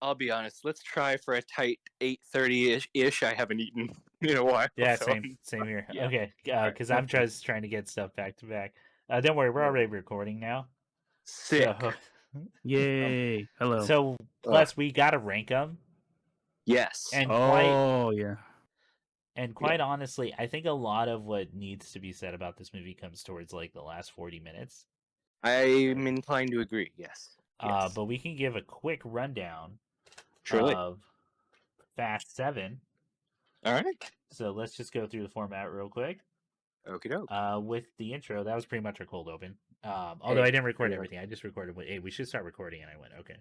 I'll be honest. Let's try for a tight 8:30 ish. I haven't eaten in a while. Yeah, So same here. yeah. Okay, All because I'm right. just trying to get stuff back to back. Don't worry, we're already recording now. Sick. So, Yay! Hello. so Ugh. plus we gotta rank them, Yes. and Oh yeah. quite honestly, I think a lot of what needs to be said about this movie comes towards like the last 40 minutes. I'm inclined to agree. Yes. Yes. But we can give a quick rundown Surely. of Fast 7. All right. So let's just go through the format real quick. Okie doke. With the intro, that was pretty much our cold open. Although I didn't record everything, I just recorded. Hey, we should start recording, and I went okay.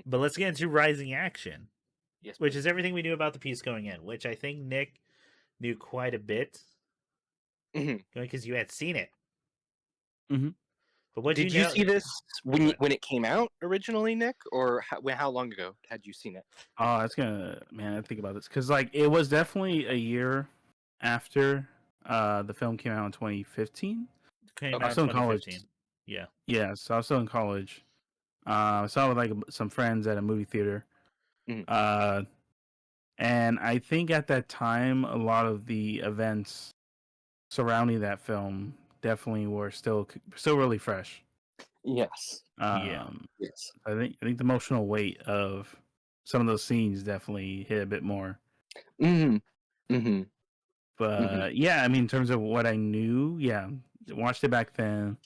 But let's get into rising action, Yes, which please. is everything we knew about the piece going in. Which I think Nick knew quite a bit, because you had seen it. Mm-hmm. But what Did you you know? see this when it came out originally, Nick, or how long ago had you seen it? Oh, that's gonna man. I think about this because like it was definitely a year after the film came out in 2015. Came Okay. out I was in still in college. 2015. Yeah. Yeah, so I was still in college. I saw it with like some friends at a movie theater. Mhm. And I think at that time, a lot of the events surrounding that film definitely were still really fresh. Yes. Yes. I think the emotional weight of some of those scenes definitely hit a bit more. Mm-hmm. Mm-hmm. But yeah, I mean, in terms of what I knew, yeah, watched it back then.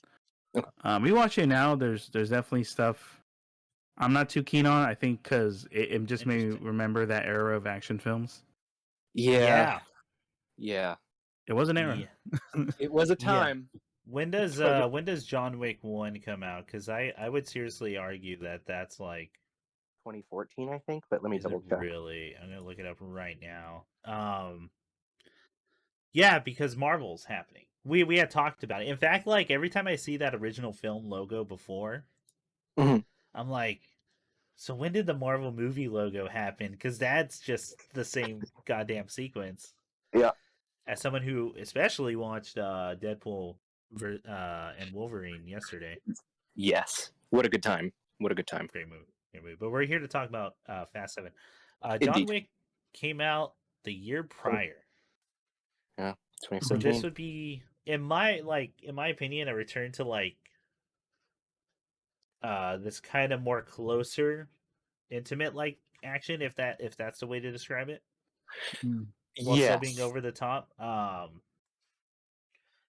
Okay. Rewatching it now, there's definitely stuff I'm not too keen on. I think because it just made me remember that era of action films. Yeah. Yeah. It was an era. It was a time. When does John Wick 1 come out? Because I would seriously argue that that's like 2014, I think. But let me is it double check. really? I'm gonna look it up right now. Yeah, because Marvel's happening. We had talked about it. In fact, like every time I see that original film logo before, Mhm. I'm like, so when did the Marvel movie logo happen? Because that's just the same goddamn sequence. Yeah. As someone who especially watched Deadpool and Wolverine yesterday. Yes. What a good time. What a good time. Great movie. Great movie. But we're here to talk about Fast 7. John Indeed. Wick came out the year prior. Yeah. So 2014. this would be in my opinion a return to like this kind of more closer intimate like action if that's the way to describe it. While still being over the top.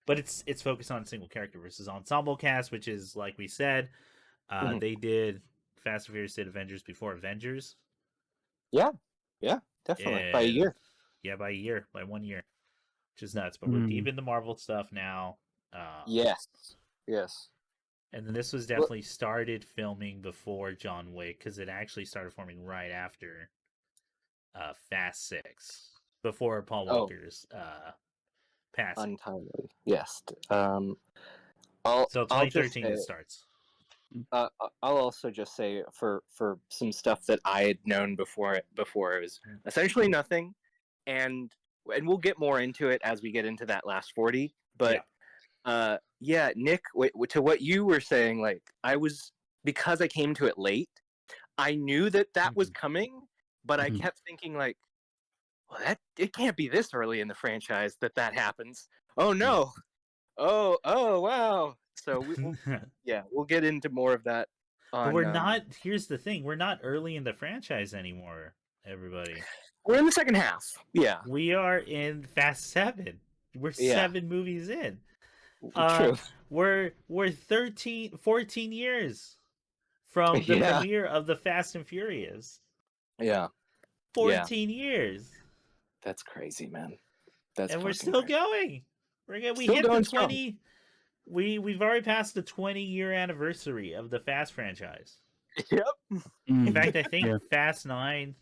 But it's focused on single character versus ensemble cast, which is like we said, they did Fast and Furious did Avengers before Avengers. Yeah, definitely by a year. Yeah, by 1 year, which is nuts. But we're deep into Marvel stuff now. Yes. And then this was definitely started filming before John Wick because it actually started forming right after Fast 6, before Paul Walker's passing. Untimely. Yes. So 2013 it starts. I'll also just say for some stuff that I had known before it was essentially nothing, and we'll get more into it as we get into that last 40. But yeah, Nick, to what you were saying, like because I came to it late, I knew that was coming, but I kept thinking like, well, it can't be this early in the franchise that happens. Oh no! Oh wow! So we'll get into more of that. But we're not. Here's the thing: we're not early in the franchise anymore. Everybody, we're in the second half. Yeah, we are in Fast 7. We're 7 movies in. True. We're 14 years from the premiere of the Fast and Furious. Yeah. 14 years. That's crazy, man. And we're still going. We hit the 20. We've already passed the 20-year anniversary of the Fast franchise. Yep. In fact, I think Fast 9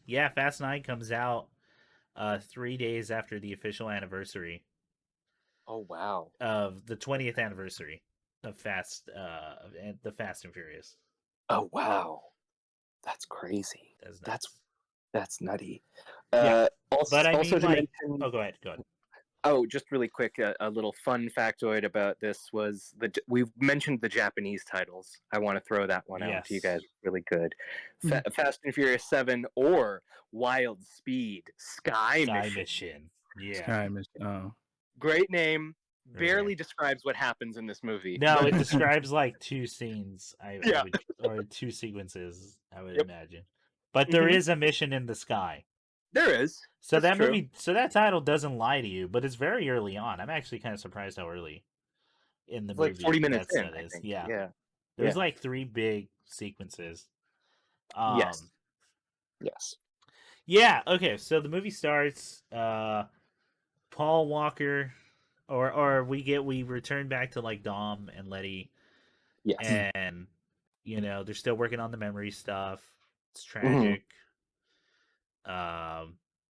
comes out 3 days after the official anniversary. Oh wow. Of the 20th anniversary of the Fast and Furious. Oh wow. That's crazy. That's nutty. Yeah. Also, but I mean, also like, mention, go ahead. Oh, just really quick, a little fun factoid about this was we've mentioned the Japanese titles. I want to throw that one out to you guys. Yes. Really good. Mhm. Fast and Furious 7 or Wild Speed Sky Sky Mission. Mission. Yeah. Sky Mission. Oh. Great name. Barely Right. describes what happens in this movie. No, but- it describes like two scenes. I Yeah. would, or two sequences. I would Yep. imagine. But there Mhm. is a mission in the sky. There is. So That's that true. movie, so that title doesn't lie to you, but it's very early on. I'm actually kind of surprised how early in the It's like movie 40 minutes that in, I is. think. Yeah. Yeah. There's Yeah. like 3 big sequences. Yes. Yes. Yeah, okay, so the movie starts, Paul Walker or we return back to like Dom and Letty, Yes. and they're still working on the memory stuff. It's Mhm. tragic.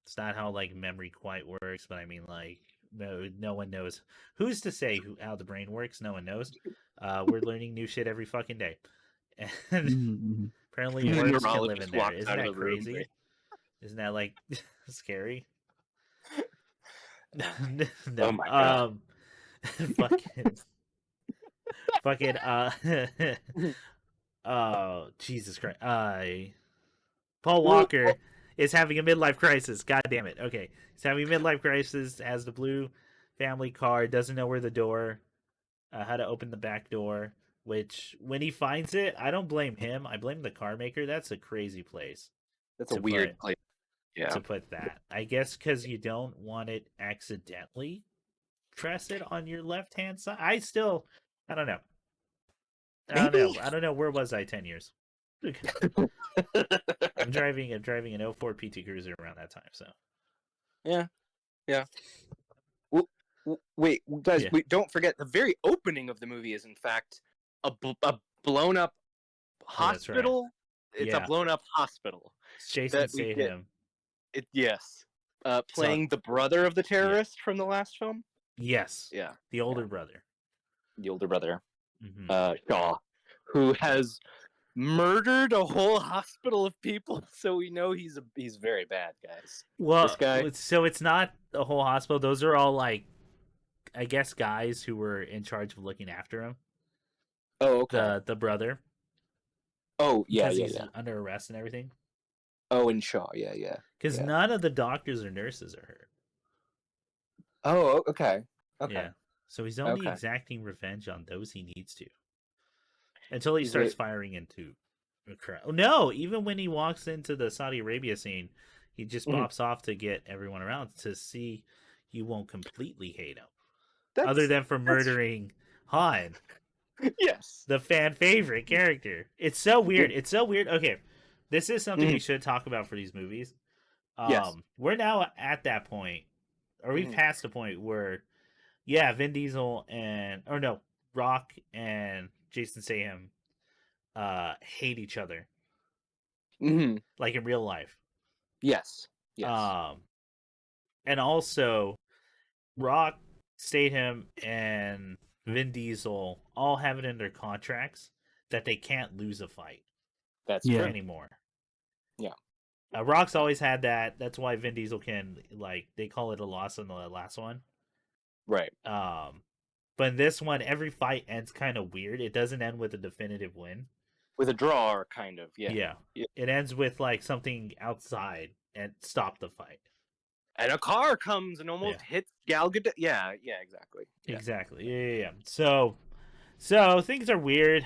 It's not how like memory quite works, but I mean like no one knows. Who's to say how the brain works? No one knows. We're learning new shit every fucking day. And Mhm. apparently And the worms can live neurologist in there. walks Isn't out of that the room. crazy? Isn't that like scary? Oh No. my God. Fucking fucking Jesus Christ. Paul Walker is having a midlife crisis. God damn it. Okay. He's having a midlife crisis, has the blue family car, doesn't know where the door, how to open the back door, which when he finds it, I don't blame him. I blame the car maker. That's a crazy place That's a to weird place. Yeah. to put that. I guess because you don't want it accidentally press it on your left hand side. I don't know. Maybe. I don't know. Where was I 10 years? I'm driving an 04 PT Cruiser around that time. So Yeah. Yeah. Wait, guys, Yeah. don't forget the very opening of the movie is in fact a blown up Oh, that's right. hospital. It's a Yeah. blown up hospital. It's Jason That we get- Statham. Yes. Playing the brother of the terrorist from the last film. Yes. Yeah. The older brother. The older brother, Mhm. Shaw, who has murdered a whole hospital of people. So we know he's very bad, guys. Well, This guy. so it's not a whole hospital. Those are all like, I guess, guys who were in charge of looking after him. Oh, okay. The brother. Oh, yeah, Because yeah, he's yeah. under arrest and everything. Oh, and Shaw, yeah, yeah. Because Yeah. none of the doctors or nurses are hurt. Oh, okay. Okay. Yeah. So he's only Okay. exacting revenge on those he needs to. Until he Is starts it- firing into a crowd. Oh, no, even when he walks into the Saudi Arabia scene, he just Mhm. bops off to get everyone around to see you won't completely hate him. That's, Other than for murdering Han, yes. the fan favorite character. It's so weird. It's so weird. Okay. This is something we should talk about for these movies. Yes. We're now at that point, or we've Mhm. passed the point where, yeah, Vin Diesel Rock and Jason Statham hate each other, Hmm. like in real life. Yes. Yes. And also Rock, Statham, and Vin Diesel all have it in their contracts that they can't lose a fight That's Yeah. true. anymore. Yeah. Rock's always had that. That's why Vin Diesel can, like, they call it a loss in the last one. Right. But in this one, every fight ends kind of weird. It doesn't end with a definitive win. With a draw, or kind of. Yeah. Yeah. It ends with like something outside and stop the fight. And a car comes and almost hits Gal Gadot. Yeah. Yeah. Exactly. Yeah. Exactly. Yeah. So things are weird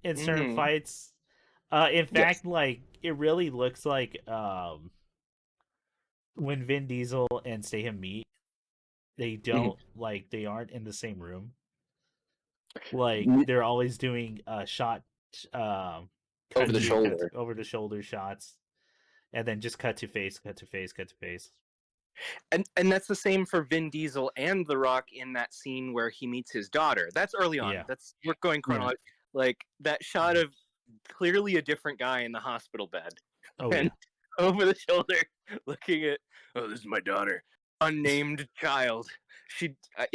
in certain Mhm. fights. In fact, like it really looks like when Vin Diesel and Statham meet, they don't like they aren't in the same room. Like they're always doing shot Over the shoulder. over the shoulder shots, and then just cut to face, cut to face, cut to face. And that's the same for Vin Diesel and The Rock in that scene where he meets his daughter. That's early on. Yeah. We're going chronological. Like that shot of clearly a different guy in the hospital bed. Oh And yeah. over the shoulder, looking at, oh, this is my daughter, unnamed child. She at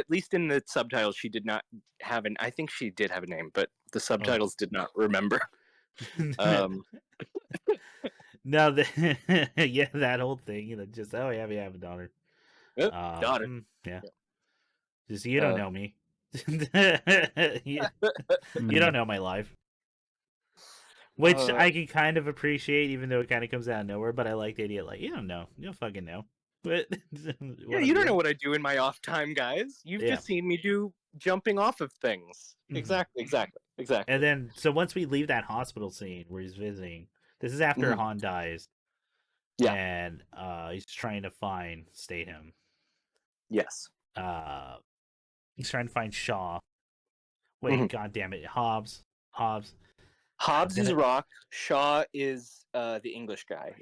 least in the subtitles, she did not have an. I think she did have a name, but the subtitles did not remember. No, yeah, that whole thing, just we have a daughter. Daughter. Yeah. Yeah. Just you don't know me. you, you don't know my life. Which I can kind of appreciate, even though it kind of comes out of nowhere. But I like the idea, like you don't know, you don't fucking know. But Yeah, you don't know what I do in my off time, guys. You've Yeah. just seen me do jumping off of things. Mhm. Exactly. And then, so once we leave that hospital scene where he's visiting, this is after Mhm. Han dies. Yeah. And he's trying to find Statham. Yes. He's trying to find Shaw. Wait, God damn it, Hobbs. Hobbs is gonna- Rock. Shaw is the English guy.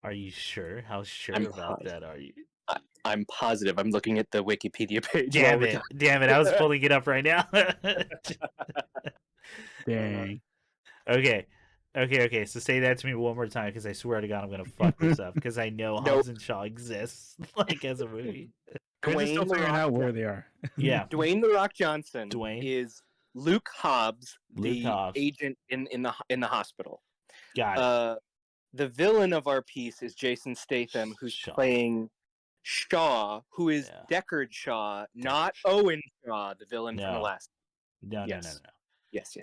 Are you sure? How sure I'm about positive. that are you? I'm positive. I'm looking at the Wikipedia page. Damn it! I was pulling it up right now. Dang. Okay. So say that to me one more time, because I swear to God I'm gonna fuck this up, because I know Nope. Hobbs and Shaw exists, like, as a movie. We're still Dwayne the figuring Rock. out where they are. Yeah. Dwayne the Rock Johnson Dwayne. is Luke Hobbs, Luke the Hobbs. agent in the hospital. Got it. The villain of our piece is Jason Statham, who's Shaw. playing Shaw, who is Yeah. Deckard Shaw, not Owen Shaw, the villain from the No. last. No. Yes.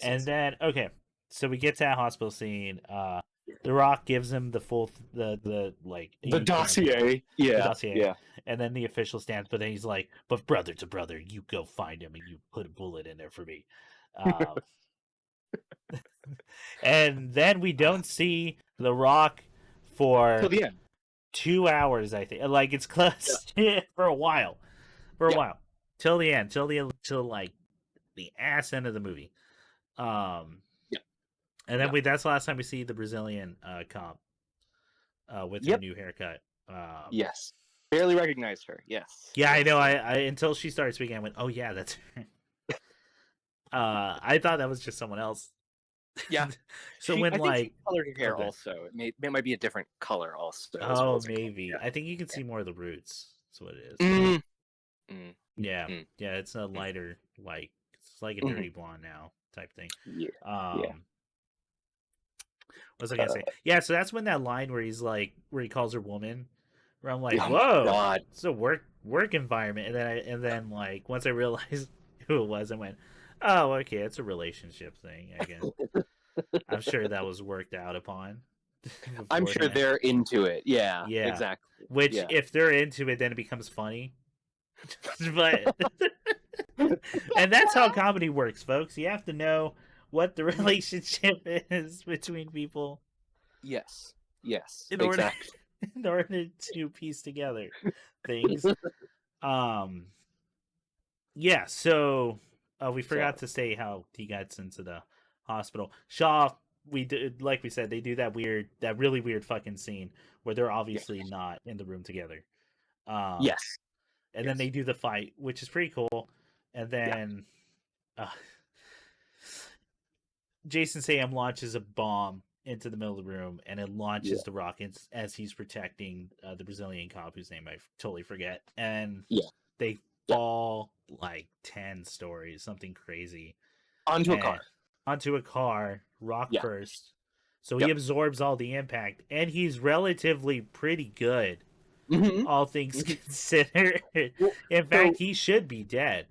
And then, okay, so we get to that hospital scene. The Rock gives him the full the like The dossier. Yeah. the dossier. Yeah. And then the official stance, but then he's like, "But brother to brother, you go find him and you put a bullet in there for me." And then we don't see The Rock for Till the end. 2 hours, I think. Like, it's close for a while. Till the end. Till like the ass end of the movie. And then that's the last time we see the Brazilian cop with her new haircut. Yes. Barely recognized her. Yes. Yeah, yes. I know. I until she started speaking, I went, "Oh yeah, that's her." I thought that was just someone else. Yeah. So I when think like she colored her hair okay. also. It might be a different color also. as well Oh, as her color. maybe. Yeah. I think you can see more of the roots. That's what it is. Yeah. Yeah, it's a lighter, like, it's like a dirty blonde now type thing. Yeah. What was I gonna say? Yeah, so that's when that line where he's like, where he calls her woman, where I'm like, Oh my whoa, God. it's a work environment. And then like once I realized who it was, I went, oh, okay, it's a relationship thing. I guess. I'm sure that was worked out upon. I'm sure they're into it. Yeah. Exactly. Which, if they're into it, then it becomes funny. But and that's how comedy works, folks. You have to know what the relationship is between people. Yes. In order, exactly. in order to piece together things. Yeah. So we forgot to say how he gets into the hospital. Shaw. We did, like we said, they do that really weird fucking scene where they're obviously not in the room together. Yes. And then they do the fight, which is pretty cool. And then Jason Statham launches a bomb into the middle of the room, and it launches the Rock as he's protecting the Brazilian cop, whose name I totally forget. And they fall like 10 stories, something crazy. Onto a car. Rock first. So he absorbs all the impact, and he's relatively pretty good. All things considered. In fact, he should be dead.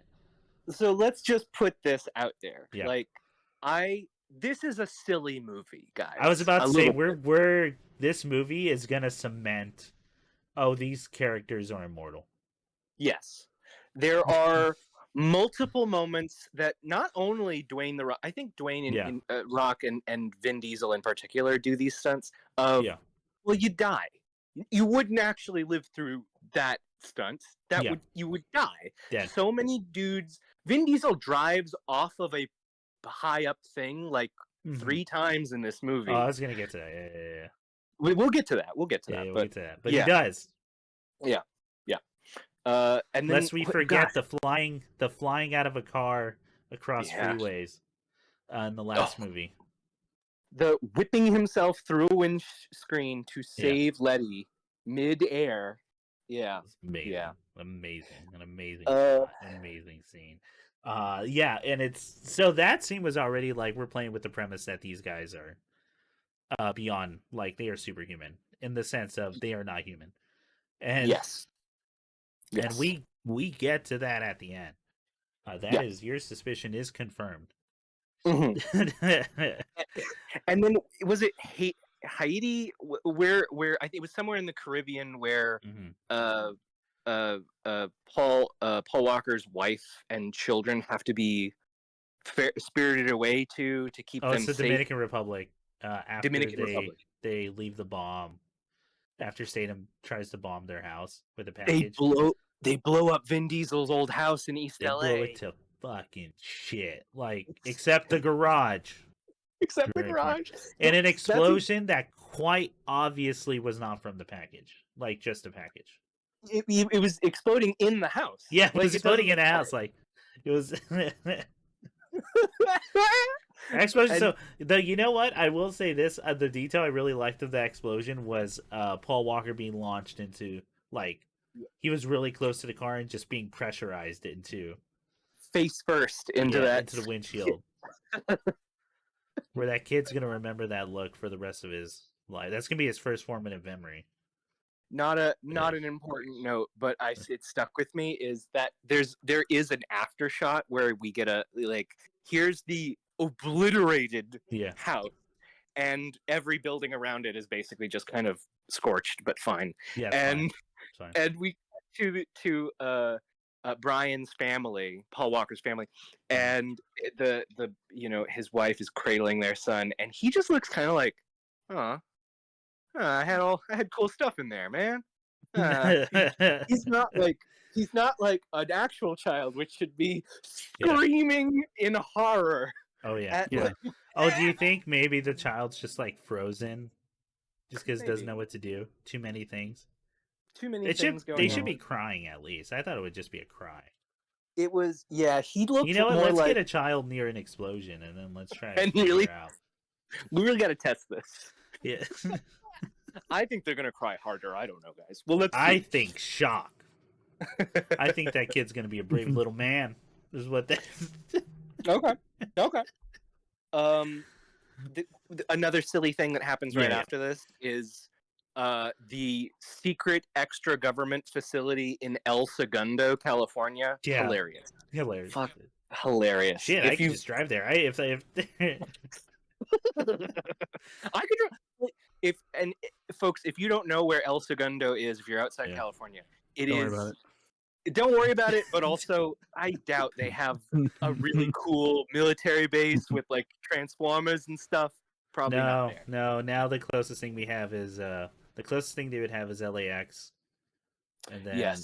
So let's just put this out there. Yeah. Like, this is a silly movie, guys. I was about to say this movie is gonna cement. Oh, these characters are immortal. Yes, there are multiple moments that not only Dwayne the Rock. I think Dwayne and Rock and Vin Diesel in particular do these stunts of. Yeah. Well, you die. You wouldn't actually live through that stunt. You would die. Dead. So many dudes. Vin Diesel drives off of a high up thing like 3 times in this movie. Oh, I was gonna get to that. Yeah. We'll get to that. We'll get to that. But he does. Yeah. And lest we forget the flying out of a car across freeways in the last movie. The whipping himself through a windscreen to save Letty mid-air. Yeah. Amazing. Yeah. Amazing. An amazing shot. Amazing scene. And it's so that scene was already like we're playing with the premise that these guys are beyond, like, they are superhuman in the sense of they are not human. And And we get to that at the end. That is, your suspicion is confirmed. Mhm. And then was it Haiti where I think it was somewhere in the Caribbean where Paul Walker's wife and children have to be spirited away to keep Oh, them it's the safe. Dominican Republic. After Dominican Republic. they leave the bomb, after Statham tries to bomb their house with a They package, blow up Vin Diesel's old house in East they LA. blow it to fucking shit. Like, except the garage. Except the garage. And an explosion that quite obviously was not from the package. Like, just a package. It was exploding in the house. Yeah, it was exploding in a house. Like, it was... explosion. So, though, you know what? I will say this. The detail I really liked of the explosion was Paul Walker being launched into, like, he was really close to the car and just being pressurized into... face first into the windshield. Where that kid's going to remember that look for the rest of his life. That's going to be his first formative memory. Not an important note, but it stuck with me is that there is an after shot where we get a, like, here's the obliterated house, and every building around it is basically just kind of scorched, but fine. Yeah, and fine. And we to Brian's family, Paul Walker's family, and the his wife is cradling their son, and he just looks kind of like, I had cool stuff in there, man. He's not like an actual child, which should be screaming in horror. Oh yeah. Oh, do you think maybe the child's just like frozen, just because it doesn't know what to do? Too many things. Too many things going on. They should be crying at least. I thought it would just be a cry. It was, he looked. You know what? More let's like... get a child near an explosion, and then let's try to really out. We really got to test this. Yeah. I think they're gonna cry harder. I don't know, guys. Well, let's. I think shock. I think that kid's gonna be a brave little man. Is what that. Okay. Another silly thing that happens right after this is the secret extra government facility in El Segundo, California. Yeah. Hilarious. Fuck, hilarious. Shit, I could just drive there. I could folks, if you don't know where El Segundo is, if you're outside California, don't worry about it, but also I doubt they have a really cool military base with like transformers and stuff. Probably not there. No, now the closest thing we have is the closest thing they would have is LAX. And then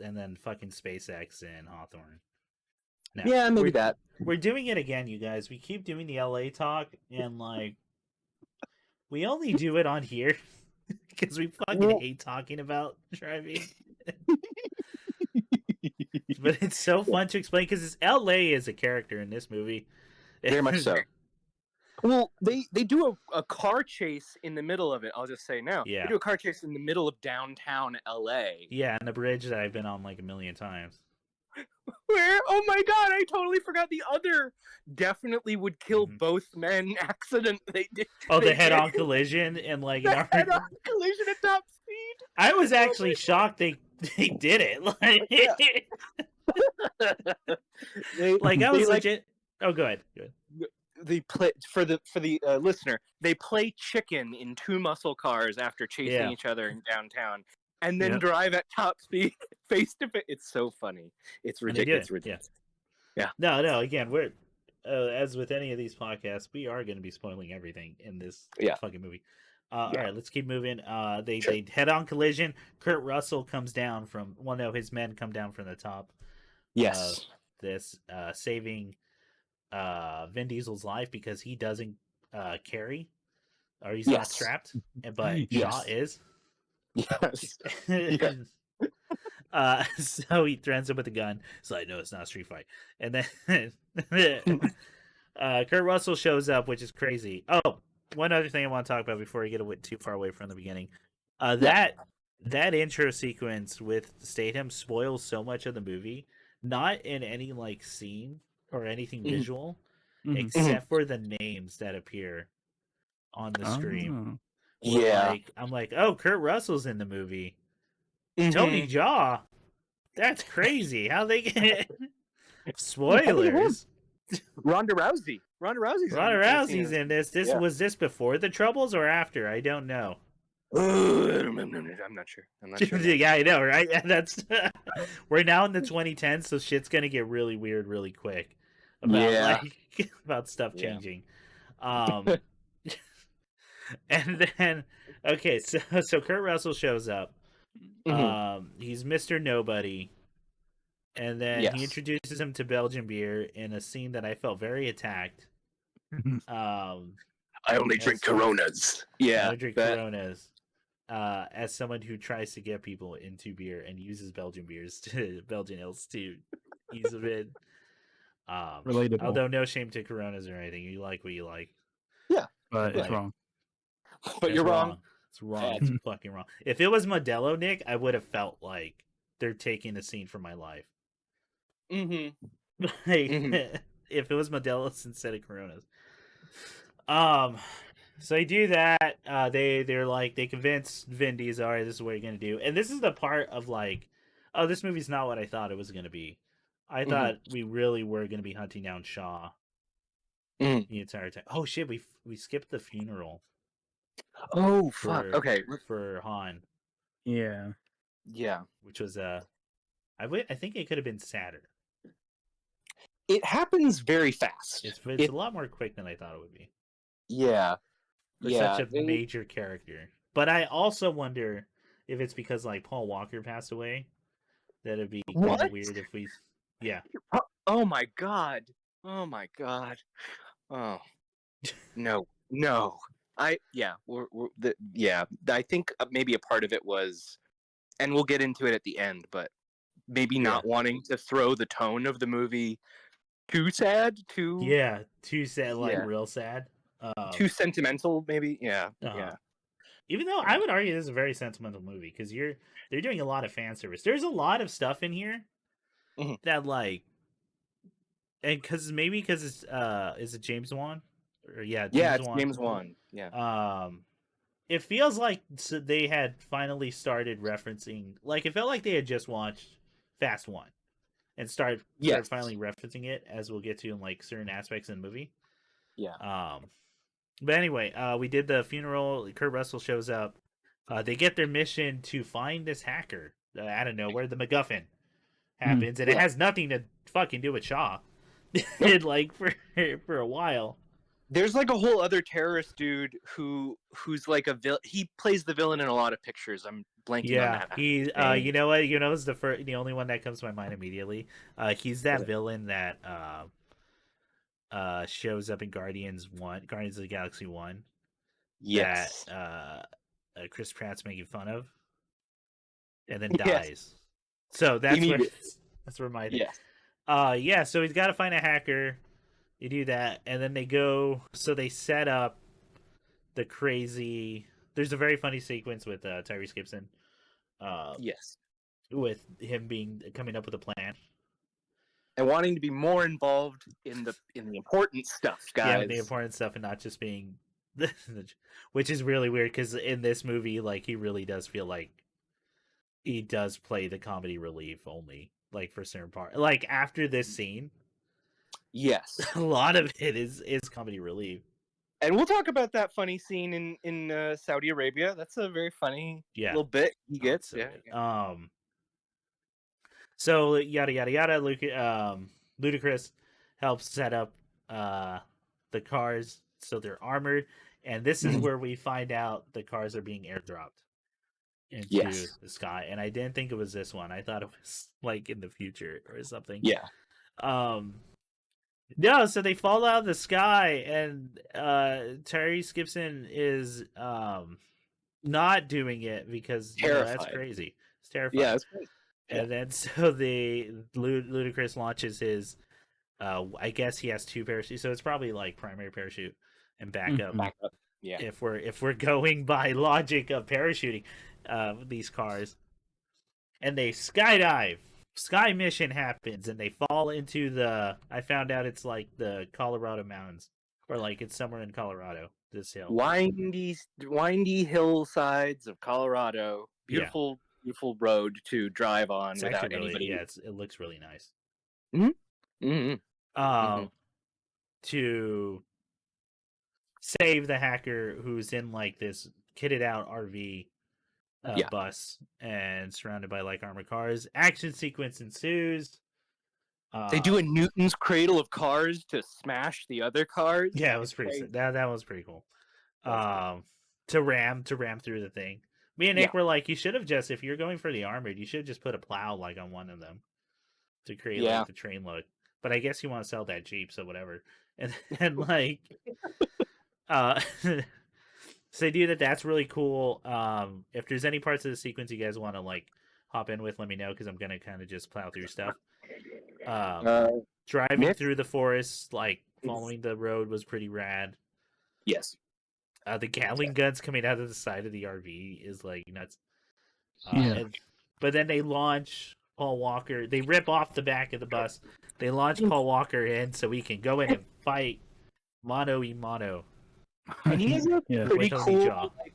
and then fucking SpaceX in Hawthorne. Now, maybe that. We're doing it again, you guys. We keep doing the LA talk, and like we only do it on here because we fucking hate talking about driving. But it's so fun to explain because LA is a character in this movie. Very much so. Well, they do a car chase in the middle of it. I'll just say now. Yeah. They do a car chase in the middle of downtown LA. Yeah, and the bridge that I've been on like a million times. Where? Oh my god, I totally forgot the other definitely would kill both men accident they did. Oh, the head-on collision and like the head-on collision at top speed. I was actually shocked they did it. Like I was legit. Oh, good. They play for the listener. They play chicken in two muscle cars after chasing each other in downtown, and then drive at top speed face to face. It's so funny. It's ridiculous. Yeah. No. Again, we're as with any of these podcasts, we are going to be spoiling everything in this fucking movie. All right, let's keep moving. They head-on collision. Kurt Russell comes down from. Well, no, his men come down from the top. Yes. Saving Vin Diesel's life because he doesn't carry, or he's not strapped, but Shaw is. Yes. So he threatens him with a gun. It's like, no, it's not a street fight. And then Kurt Russell shows up, which is crazy. Oh, one other thing I want to talk about before we get too far away from the beginning. That intro sequence with Statham spoils so much of the movie. Not in any like scene or anything visual, except for the names that appear on the screen. I'm like, oh, Kurt Russell's in the movie. Tony Jaa. That's crazy. How they get spoilers? Ronda Rousey. Ronda Rousey's Ronda in the scene. Rousey's in this. This Yeah. was this before the Troubles or after? I don't know. I'm not sure. I'm not sure. Yeah, I know, right? That's we're now in the 2010s, so shit's gonna get really weird really quick about about stuff changing. And then okay, so Kurt Russell shows up. He's Mr. Nobody. And then he introduces him to Belgian beer in a scene that I felt very attacked. I only drink Coronas. Yeah, I drink Coronas. As someone who tries to get people into beer and uses Belgian ales to ease them in. Relatable. Although no shame to Coronas or anything. You like what you like. Yeah. But it's wrong. But you're wrong. It's wrong. It's fucking wrong. If it was Modelo, Nick, I would have felt like they're taking the scene from my life. If it was Modelo's instead of Coronas. So they do that. They're like, they convince Vin Diesel, all right, this is what you're gonna do. And this is the part of like, oh, this movie's not what I thought it was gonna be. I thought we really were gonna be hunting down Shaw the entire time. Oh shit, we skipped the funeral. Oh fuck. Okay. For Han. Yeah. Yeah. Which was I think it could have been sadder. It happens very fast. It's a lot more quick than I thought it would be. Yeah. For such a major character. But I also wonder if it's because like Paul Walker passed away. That it'd be kind of weird if we. Yeah. Oh my god. Oh my god. Oh. No. I think maybe a part of it was, and we'll get into it at the end, but maybe not wanting to throw the tone of the movie too sad, too sad, like real sad, too sentimental, maybe. Yeah. Even though I would argue this is a very sentimental movie because they're doing a lot of fan service. There's a lot of stuff in here that like, and because it's is it James Wan? Or James Wan. Yeah. It feels like they had finally started referencing, like it felt like they had just watched Fast 1 and started finally referencing it, as we'll get to in like certain aspects in the movie. Yeah. But anyway, we did the funeral. Kurt Russell shows up. They get their mission to find this hacker out of nowhere. The MacGuffin happens, and it has nothing to fucking do with Shaw. Like for a while. There's like a whole other terrorist dude who's like a villain. He plays the villain in a lot of pictures. I'm blanking on that. He's you know what? You know, it's the only one that comes to my mind immediately. He's that villain that shows up in Guardians of the Galaxy 1. Yes. That Chris Pratt's making fun of, and then dies. So that's where my so he's got to find a hacker. You do that, and then they go. So they set up the crazy. There's a very funny sequence with Tyrese Gibson. With him coming up with a plan and wanting to be more involved in the important stuff, guys. Yeah, the important stuff, and not just being, which is really weird because in this movie, like he really does feel like he does play the comedy relief only, like for certain part. Like after this scene. Yes, a lot of it is comedy relief, and we'll talk about that funny scene in Saudi Arabia. That's a very funny little bit he gets. So yada yada yada. Ludacris helps set up the cars so they're armored, and this is where we find out the cars are being airdropped into the sky. And I didn't think it was this one. I thought it was like in the future or something. Yeah. No, so they fall out of the sky, and Tyrese Gibson is not doing it because that's crazy. It's terrifying. Yeah, it's crazy. And then so Ludacris launches his. I guess he has 2 parachutes, so it's probably like primary parachute and backup. Backup. Yeah. If we're going by logic of parachuting, these cars, and they skydive. Sky mission happens, and they fall into the. I found out it's like the Colorado mountains, or like it's somewhere in Colorado. This hill, windy hillsides of Colorado, beautiful beautiful road to drive on It's without actually really, anybody. yeah, it looks really nice. Mm-hmm. To save the hacker who's in like this kitted out RV Yeah. bus and surrounded by like armored cars. Action sequence ensues. They do a Newton's cradle of cars to smash the other cars. Yeah, it was pretty sick. That was pretty cool. To ram through the thing. Me and Nick were like, you should have just, if you're going for the armored, you should have just put a plow like on one of them to create like the train look. But I guess you want to sell that Jeep, so whatever. And like, so they do that. That's really cool. If there's any parts of the sequence you guys want to like hop in with, let me know because I'm gonna kind of just plow through stuff. Driving Nick? through the forest, like following the road, was pretty rad. Yes. The Gatling guns coming out of the side of the RV is like nuts. Yeah. But then they launch Paul Walker. They rip off the back of the bus. They launch Paul Walker in so he can go in and fight mano y mano. And he has a pretty cool like,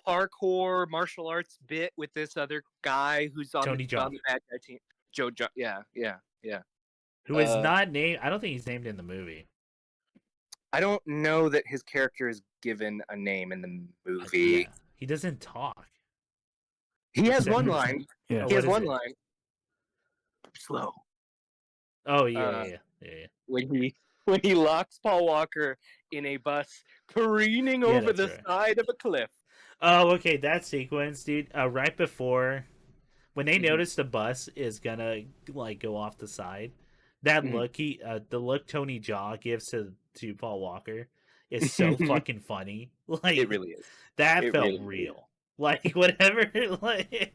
parkour martial arts bit with this other guy who's on the bad guy team. Joe, yeah. Who is not named? I don't think he's named in the movie. I don't know that his character is given a name in the movie. Yeah. He doesn't talk. He has one line. Yeah. He has one line. Slow. Oh yeah. When he locks Paul Walker in a bus careening over the side of a cliff. Oh, okay, that sequence, dude. Right before, when they notice the bus is gonna like go off the side, that look the look Tony Jaa gives to Paul Walker is so fucking funny. Like it really is. That felt really real. Like whatever. Like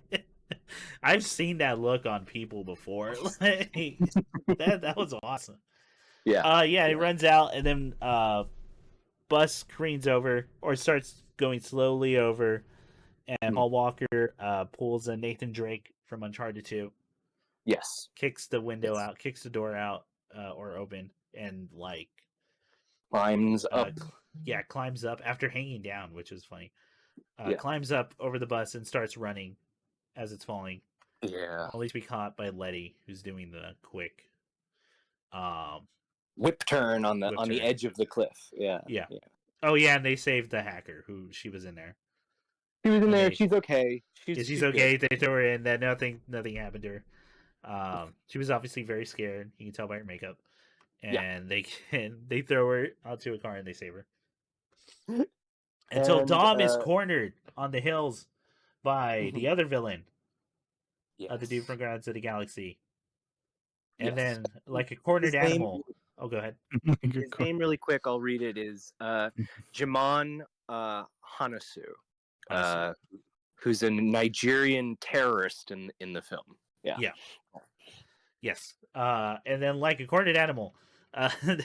I've seen that look on people before. Like that was awesome. Yeah. He runs out and then bus careens over or starts going slowly over, and Paul Walker pulls a Nathan Drake from Uncharted 2. Yes. Kicks the window out, kicks the door out or open, and like climbs up. Climbs up after hanging down, which is funny. Climbs up over the bus and starts running as it's falling. Yeah. Only to be caught by Letty, who's doing the quick whip turn on the edge of the cliff. Yeah. Oh yeah, and they saved the hacker who she was in there. She was in there. She's okay. She's okay. Good. They throw her in. That nothing happened to her. She was obviously very scared. You can tell by her makeup. And they throw her onto a car and they save her. Until Dom is cornered on the hills by the other villain. The dude from Guardians of the Galaxy. And then like a cornered animal. Oh, go ahead. His name, really quick, I'll read it, is Jimon Hanasu, who's a Nigerian terrorist in the film. Yeah. Yes. And then, like a cornered animal,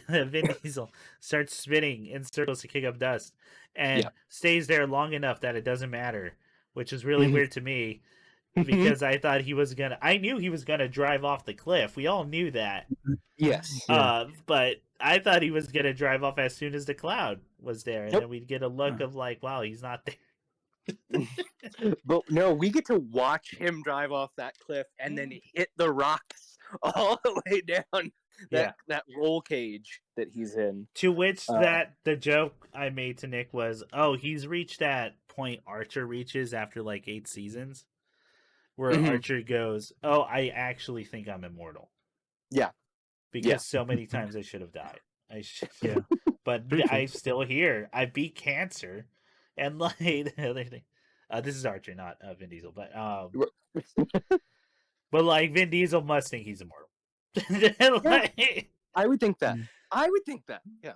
Vin Diesel starts spinning in circles to kick up dust and stays there long enough that it doesn't matter, which is really weird to me because I knew he was gonna drive off the cliff. We all knew that. Yes. But I thought he was gonna drive off as soon as the cloud was there, and then we'd get a look of like, wow, he's not there. But no, we get to watch him drive off that cliff and then hit the rocks all the way down that roll cage that he's in. To which the joke I made to Nick was, oh, he's reached that point Archer reaches after like 8 seasons, where Archer goes, oh, I actually think I'm immortal. Yeah. Because so many times I should have died. But I'm still here. I beat cancer. And like this is Archer, not Vin Diesel, but but like Vin Diesel must think he's immortal. I would think that. Yeah.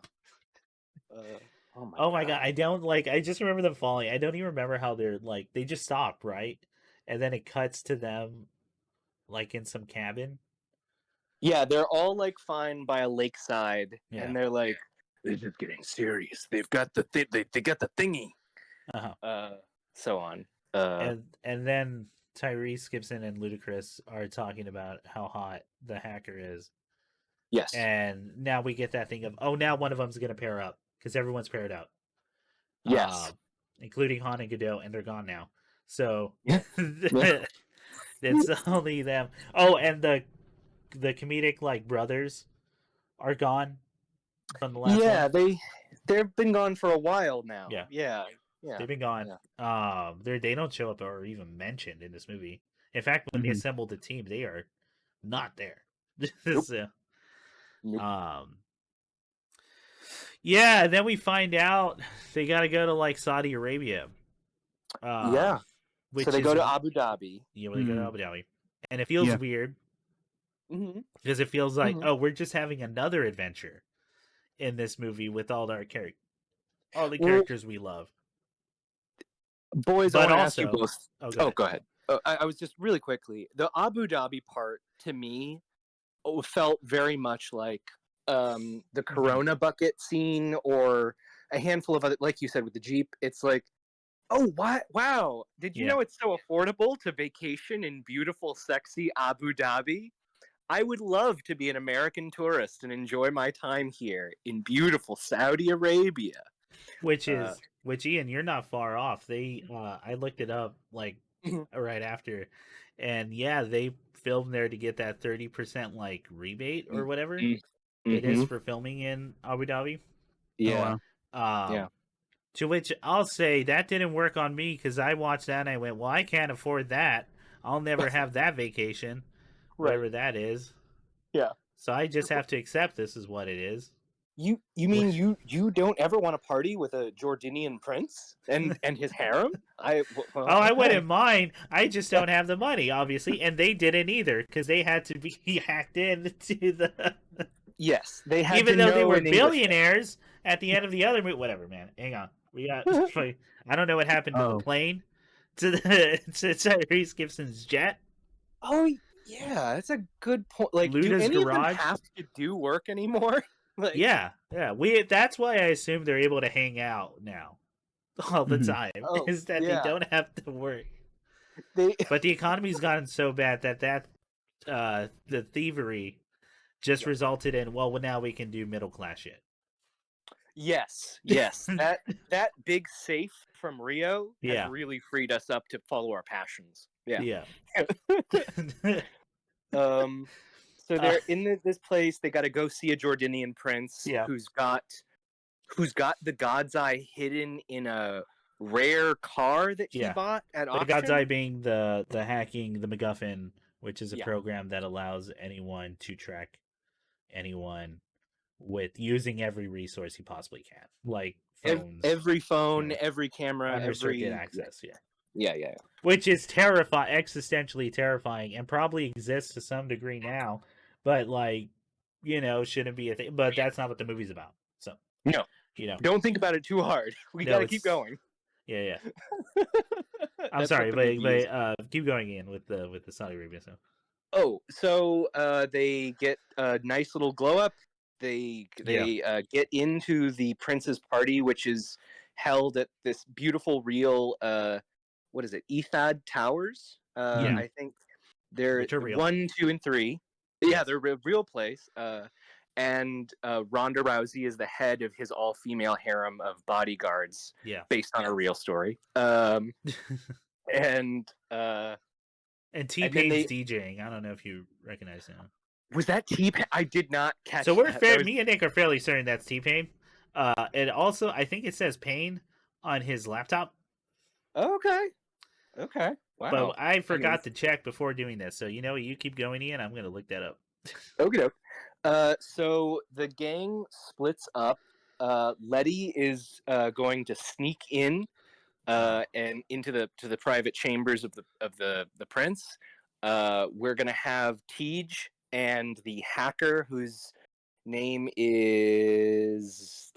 Oh my god! I don't like. I just remember them falling. I don't even remember how they're like. They just stopped, right? And then it cuts to them, like in some cabin. Yeah, they're all like fine by a lakeside, and they're like, "This is getting serious. They've got the they got the thingy." So on. And then Tyrese Gibson and Ludacris are talking about how hot the hacker is. Yes. And now we get that thing of, oh, now one of them's gonna pair up because everyone's paired up. Yes. Including Han and Godot, and they're gone now. So It's only them. Oh, and the comedic like brothers are gone from the last Yeah, one. they've been gone for a while now. Yeah. Yeah, yeah. They've been gone. Yeah. They don't show up or even mentioned in this movie. In fact, when they Mhm. assemble the team, they are not there. Nope. So, Nope. yeah. Then we find out they got to go to like Saudi Arabia. Yeah. Which So they is go to Abu Dhabi. yeah, they go to Mhm. Abu Dhabi, and it feels Yeah. weird Mm-hmm. because it feels like Mhm. oh, we're just having another adventure in this movie with all all the Well, characters we love. boys, I But want to ask you also, both. oh, go Oh, ahead. go ahead. I was just really quickly. The Abu Dhabi part to me felt very much like the Corona bucket scene or a handful of other, like you said with the Jeep. It's like, oh, wow! Did you Yeah. know it's so affordable to vacation in beautiful, sexy Abu Dhabi? I would love to be an American tourist and enjoy my time here in beautiful Saudi Arabia. Which Uh, is Ian, you're not far off. They I looked it up like mhm, right after, and yeah, they filmed there to get that 30% like rebate or whatever it is mm-hmm. for filming in Abu Dhabi. Oh Yeah, wow. yeah. Um, to which I'll say that didn't work on me because I watched that and I went, well, I can't afford that. I'll never have that vacation, Right. whatever that is. Yeah. So I just have to accept this is what it is. You mean you don't ever want to party with a Jordanian prince and his harem? Well, Oh, I okay. wouldn't mind. I just don't have the money, obviously, and they didn't either because they had to be hacked into the. Yes, they had Even to though they know were an English billionaires at the end of the other movie, whatever, man. Hang on, we got. guy. I don't know what happened to the Oh. plane, to the to Tyrese Gibson's jet. Oh yeah, that's a good point. Like, do Luda's any of them garage. have to do work anymore? Like, Yeah, yeah. We. That's why I assume they're able to hang out now all the Mhm. time. oh Is that they yeah, don't have to work. they But the economy's gotten so bad that the thievery just yeah. resulted in well now we can do middle class shit. Yes. That big safe from Rio has Yeah, really freed us up to follow our passions. Yeah. yeah. Um, so uh, they're in this place. They got to go see a Jordanian prince yeah, who's got the God's Eye hidden in a rare car that he yeah. bought at The God's Eye auction. being the hacking the MacGuffin, which is a Yeah, program that allows anyone to track anyone with using every resource he possibly can, like phones, every phone, cameras, every camera, unrestricted every access. Yeah. yeah. Which is existentially terrifying, and probably exists to some degree now, but like, shouldn't be a thing. But that's not what the movie's about. So, No, you know, don't think about it too hard. We got no, to keep it's going. yeah, yeah. I'm That's what sorry, the movie is. keep going in with the Saudi Arabia stuff. Oh, so they get a nice little glow up. They Yeah, get into the prince's party, which is held at this beautiful real what is it? Ethad Towers. yeah, Mhm. I think they're which are real. 1, 2, and 3. Yeah, Yes. they're a real place. And Ronda Rousey is the head of his all-female harem of bodyguards, Yeah. based on a real story. And And T and then Pain's they DJing. I don't know if you recognize him. was that T. I did not catch So we're that. That was me and Nick are fairly certain that's T Pain. And also I think it says Pain on his laptop. okay. Okay. But Wow. I I mean, forgot to check before doing this. So you keep going, Ian. I'm gonna look that up. okay. So the gang splits up. Letty is going to sneak in and into the private chambers of the prince. We're gonna have Tej and the hacker whose name is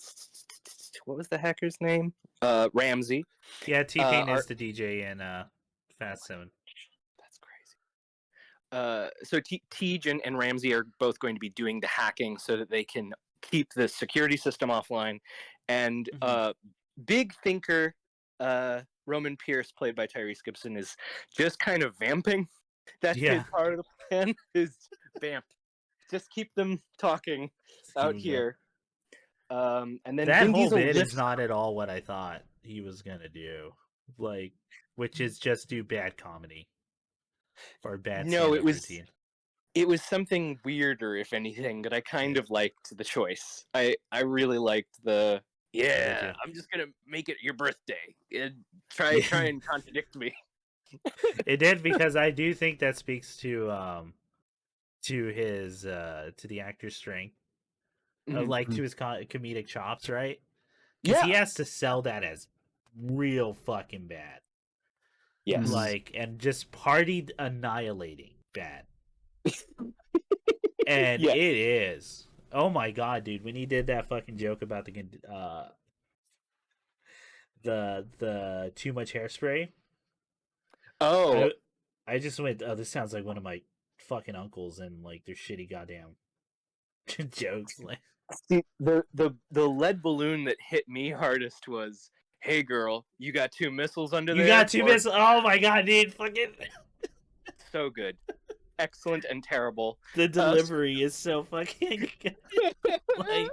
what was the hacker's name? Ramsey. Yeah, T Pain Are is the DJ in Fast 7. That's crazy. So Tej and Ramsey are both going to be doing the hacking so that they can keep the security system offline. And big thinker Roman Pierce, played by Tyrese Gibson, is just kind of vamping. That's Yeah. his part of the plan. Is vamp. Just keep them talking out here. And then that Vin whole Diesel bit lifts. is not at all what I thought he was gonna do. Like, which is just do bad comedy. or bad No, stand-up routine. it was something weirder, if anything, but I kind of liked the choice. I really liked the did yeah. you? I'm just gonna make it your birthday. Yeah. Try and contradict me. It did, because I do think that speaks to his to the actor's strength, Mhm. like to his comedic chops, right? Because Yeah. he has to sell that as real fucking bad, Yes. like, and just partied annihilating bad, and Yes. it is. Oh my god, dude! When he did that fucking joke about the too much hairspray, Oh, I just went, oh, this sounds like one of my fucking uncles and like their shitty goddamn jokes. Like, see, the lead balloon that hit me hardest was, "Hey girl, you got 2 missiles under you got there?" two Or miss. Oh my god, dude! Fucking so good, excellent and terrible. the Uh, delivery is so fucking good. Like,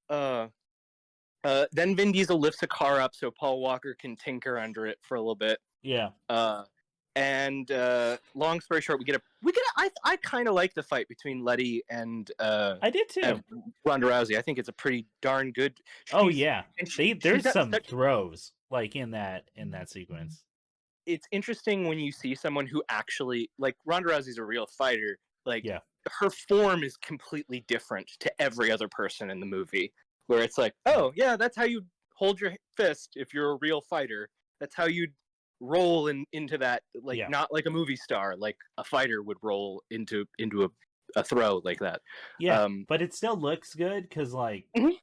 uh, then Vin Diesel lifts a car up so Paul Walker can tinker under it for a little bit. yeah, And long story short, I kind of like the fight between Letty and I did too. Ronda Rousey. I think it's a pretty darn good. Oh She's yeah, and there's she's at some such. throws like in that sequence. It's interesting when you see someone who actually like Ronda Rousey's a real fighter. Like Yeah, her form is completely different to every other person in the movie. Where it's like, oh yeah, that's how you hold your fist if you're a real fighter. That's how you roll into that, like yeah, not like a movie star, like a fighter would roll into a throw like that. yeah. But it still looks good because like Mhm.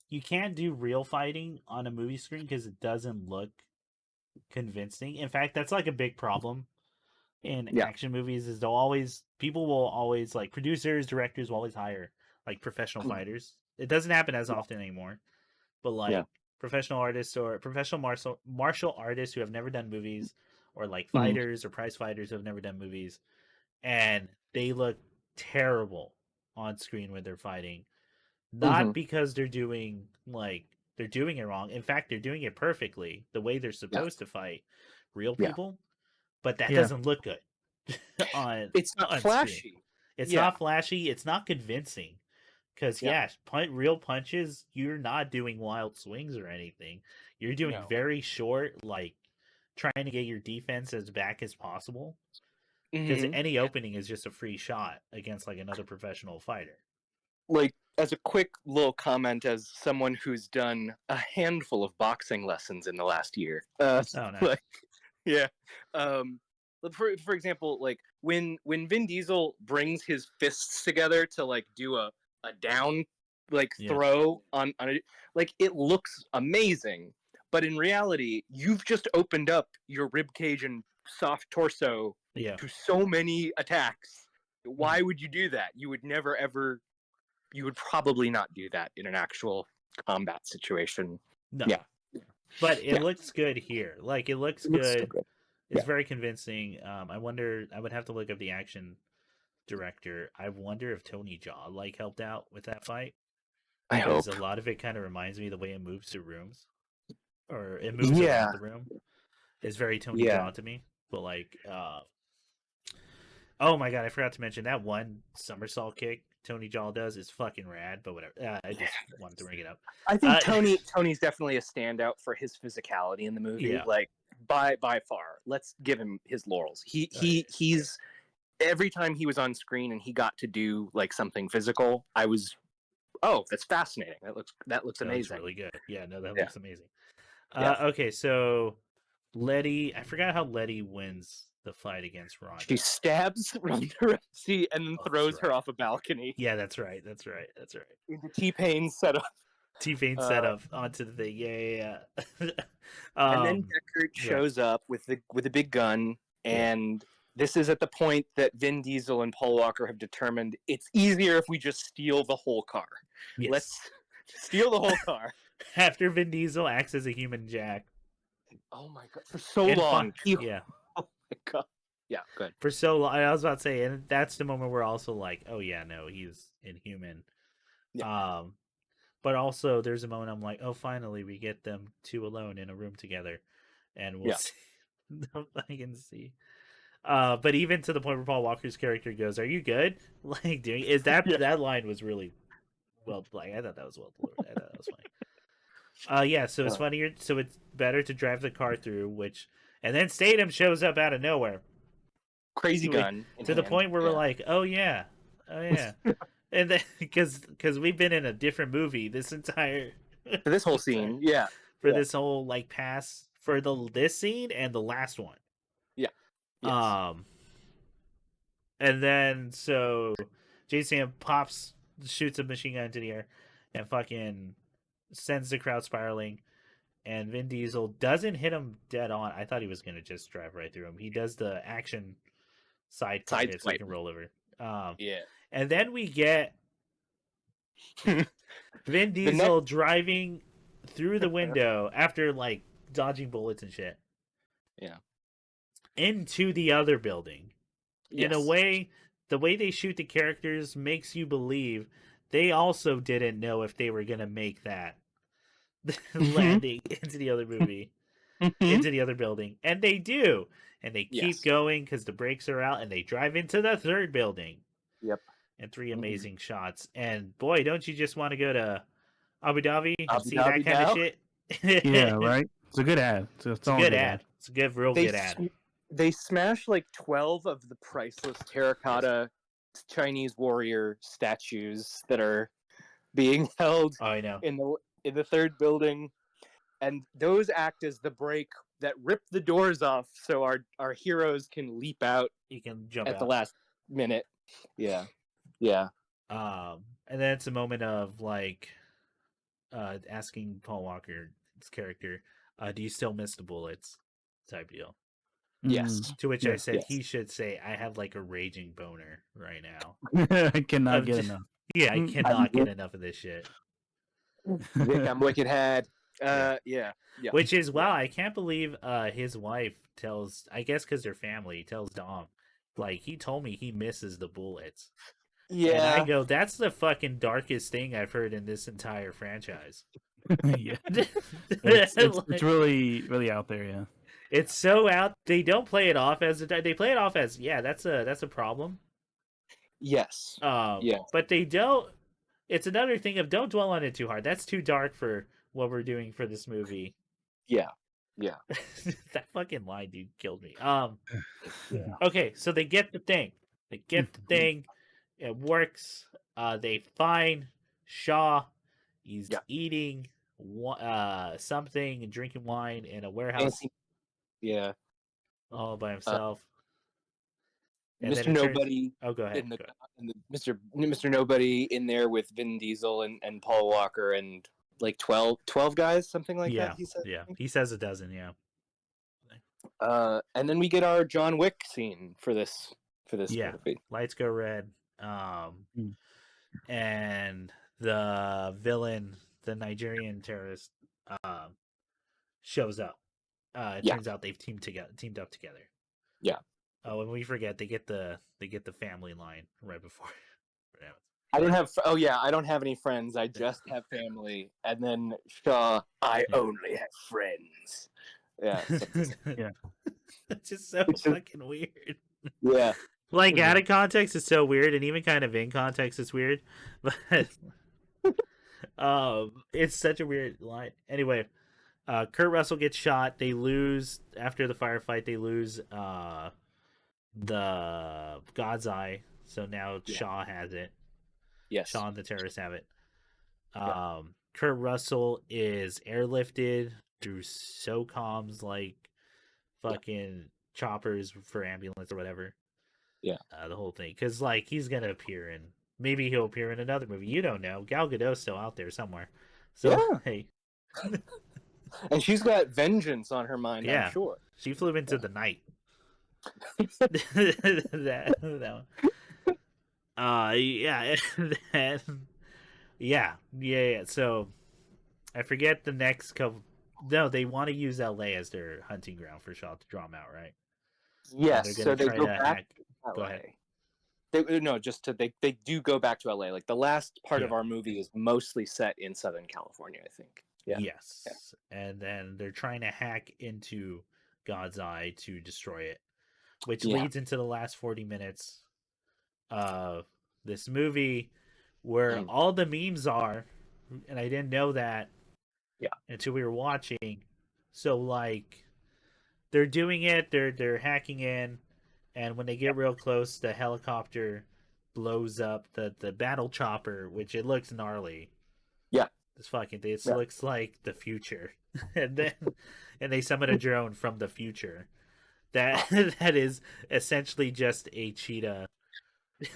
you can't do real fighting on a movie screen because it doesn't look convincing. In fact, that's like a big problem in Yeah. action movies is people will always, like, producers, directors will always hire like professional Mhm. fighters. It doesn't happen as often anymore, but Yeah. like professional artists or professional martial artists who have never done movies, or like Mhm. fighters or prize fighters who have never done movies, and they look terrible on screen when they're fighting. Not Mhm. because they're doing it wrong. In fact, they're doing it perfectly the way they're Yeah. supposed to fight real Yeah. people, but that Yeah. doesn't look good on It's not screen. flashy. It's Yeah. not flashy. It's not convincing. Because Yeah. real punches, you're not doing wild swings or anything. You're doing No. very short, like trying to get your defense as back as possible. Because Mhm. any opening is just a free shot against like another professional fighter. Like as a quick little comment, as someone who's done a handful of boxing lessons in the last year, Oh, nice. like yeah, for example, like when Vin Diesel brings his fists together to like do a down like Yeah. throw on it, like it looks amazing, but in reality, you've just opened up your rib cage and soft torso Yeah. to so many attacks. Why would you do that? You would never ever. You would probably not do that in an actual combat situation. No. Yeah. But it Yeah. looks good here. Like, it looks It looks so good. good. It's Yeah. very convincing. I wonder. I would have to look up the action director. I wonder if Tony Jaa like helped out with that fight, I because hope. a lot of it kind of reminds me of the way it moves through rooms, or it moves Yeah. around the room. It's very Tony Yeah. Jaa to me. But like, oh my god, I forgot to mention that one somersault kick Tony Jaa does is fucking rad. But whatever. I just wanted to bring it up. I think Uh, Tony's definitely a standout for his physicality in the movie. yeah. Like by far. Let's give him his laurels. Oh, yeah. He's every time he was on screen and he got to do like something physical, I was that's fascinating. That looks That looks amazing. really good. Yeah, no, that Yeah. looks amazing. Yeah. Okay, so Letty, I forgot how Letty wins the fight against Ronda. She stabs Ronda Rousey and then Oh, that's throws her right. off a balcony Yeah, that's right. That's right. That's right. into T-Pain's setup. T-Pain set up onto the thing. Yeah. And then um, Deckard yeah. shows up with a big gun, Yeah. and this is at the point that Vin Diesel and Paul Walker have determined it's easier if we just steal the whole car. Yes. Let's steal the whole car. After Vin Diesel acts as a human jack. Oh my god, for so And long. yeah. Oh my god. Yeah, good. For so long. I was about to say, and that's the moment where also like, oh yeah, no, he's inhuman. Yeah. But also there's a moment I'm like, oh, finally we get them two alone in a room together, and we'll Yeah. see. I can see. But even to the point where Paul Walker's character goes, "Are you good?" Like doing is that Yeah. that line was really well. Like I thought that was well delivered. I thought that was funny. Yeah. So it's funnier. So it's better to drive the car through, which and then Statham shows up out of nowhere Crazy gun in to the hand. point where we're like, oh yeah, and then because we've been in a different movie this entire for this whole scene. Yeah. for Yeah. this whole like pass for this scene and the last one. Yeah. Yes. And then so Jason shoots a machine gun into the air, and fucking sends the crowd spiraling. And Vin Diesel doesn't hit him dead on. I thought he was gonna just drive right through him. He does the action side hit so he can roll over. Yeah. And then we get Vin Diesel driving through the window after like dodging bullets and shit. Yeah. Into the other building. Yes. In a way, the way they shoot the characters makes you believe they also didn't know if they were gonna make that landing into the other movie, into the other building, and they do, and they keep going because the brakes are out, and they drive into the third building. Yep. And 3 amazing shots, and boy, don't you just want to go to Abu Dhabi and see that kind of shit? Yeah, right. It's a good ad. It's a good ad. It's a good, good ad. They smash like 12 of the priceless terracotta Chinese warrior statues that are being held I know. in the third building, and those act as the brake that rip the doors off so our heroes can leap out. You can jump at out the last minute. Yeah. And then it's a moment of like asking Paul Walker's character, do you still miss the bullets? Type deal. Yes. To which I said he should say, I have like a raging boner right now. I cannot get enough. Yeah, I cannot get enough of this shit. Vic, I'm wicked had. Yeah. Which is wow, I can't believe his wife tells, I guess because they're family, tells Dom, like he told me he misses the bullets. Yeah. And I go, that's the fucking darkest thing I've heard in this entire franchise. Yeah. It's really, really out there, yeah. It's so out. They don't play it off as they play it off as that's a problem. Yes. Yeah. But they don't. It's another thing of don't dwell on it too hard. That's too dark for what we're doing for this movie. Yeah. That fucking line, dude, killed me. Okay, so they get the thing. It works. They find Shaw. He's eating something and drinking wine in a warehouse. Yeah. All by himself. And Mr. Nobody. Oh, go ahead. Mr. Nobody in there with Vin Diesel and Paul Walker and like 12 guys, something like that. He said. Yeah, he says a dozen. Yeah. And then we get our John Wick scene for this movie. Lights go red. And the villain, the Nigerian terrorist, shows up. It turns out they've teamed up together. Yeah. Oh, and we forget they get the family line right before. I don't have any friends. I just have family. And then Shaw, I only have friends. Yeah. Yeah. It's just so fucking weird. Yeah. Like out of context, it's so weird, and even kind of in context, it's weird. But it's such a weird line. Anyway, Kurt Russell gets shot. They lose after the firefight. They lose the God's Eye. So now Shaw has it. Yes. Shaw and the terrorists have it. Kurt Russell is airlifted through SOCOMs like fucking choppers for ambulance or whatever. Yeah. The whole thing. Because, like, he's going to appear in... Maybe he'll appear in another movie. You don't know. Gal Gadot's still out there somewhere. So, hey. And she's got vengeance on her mind, I'm sure. She flew into the night. that one. Yeah. So, I forget the next couple... No, they want to use LA as their hunting ground for Shaw to draw him out, right? Yes, so they go back to LA. Go ahead. They do go back to LA. Like the last part of our movie is mostly set in Southern California, I think. Yeah. Yes. Yeah. And then they're trying to hack into God's Eye to destroy it. which Yeah. leads into the last 40 minutes of this movie where all the memes are, and I didn't know that until we were watching. So like they're doing it, they're hacking in, and when they get real close, the helicopter blows up the battle chopper, which it looks gnarly. Yeah. This fucking thing. It looks like the future. And they summon a drone from the future. That that is essentially just a cheetah.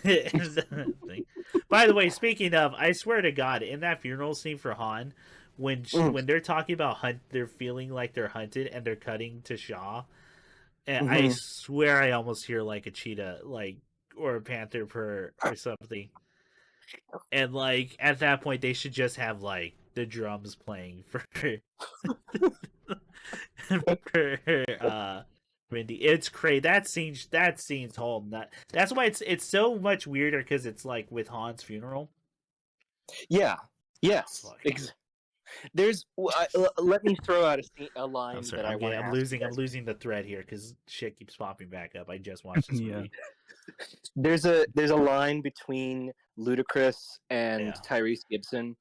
Thing. By the way, speaking of, I swear to God, in that funeral scene for Han, when they're talking about they're feeling like they're hunted and they're cutting to Shaw, and I swear I almost hear like a cheetah, like or a panther purr or something. And like at that point, they should just have like the drums playing for for Mindy. It's crazy. That scene's whole nut. That's why it's so much weirder because it's like with Han's funeral. Yeah. Yes. There's. Let me throw out a line I'm sorry, that I want. I'm losing the thread here because shit keeps popping back up. I just watched this movie. There's a line between Ludacris and Tyrese Gibson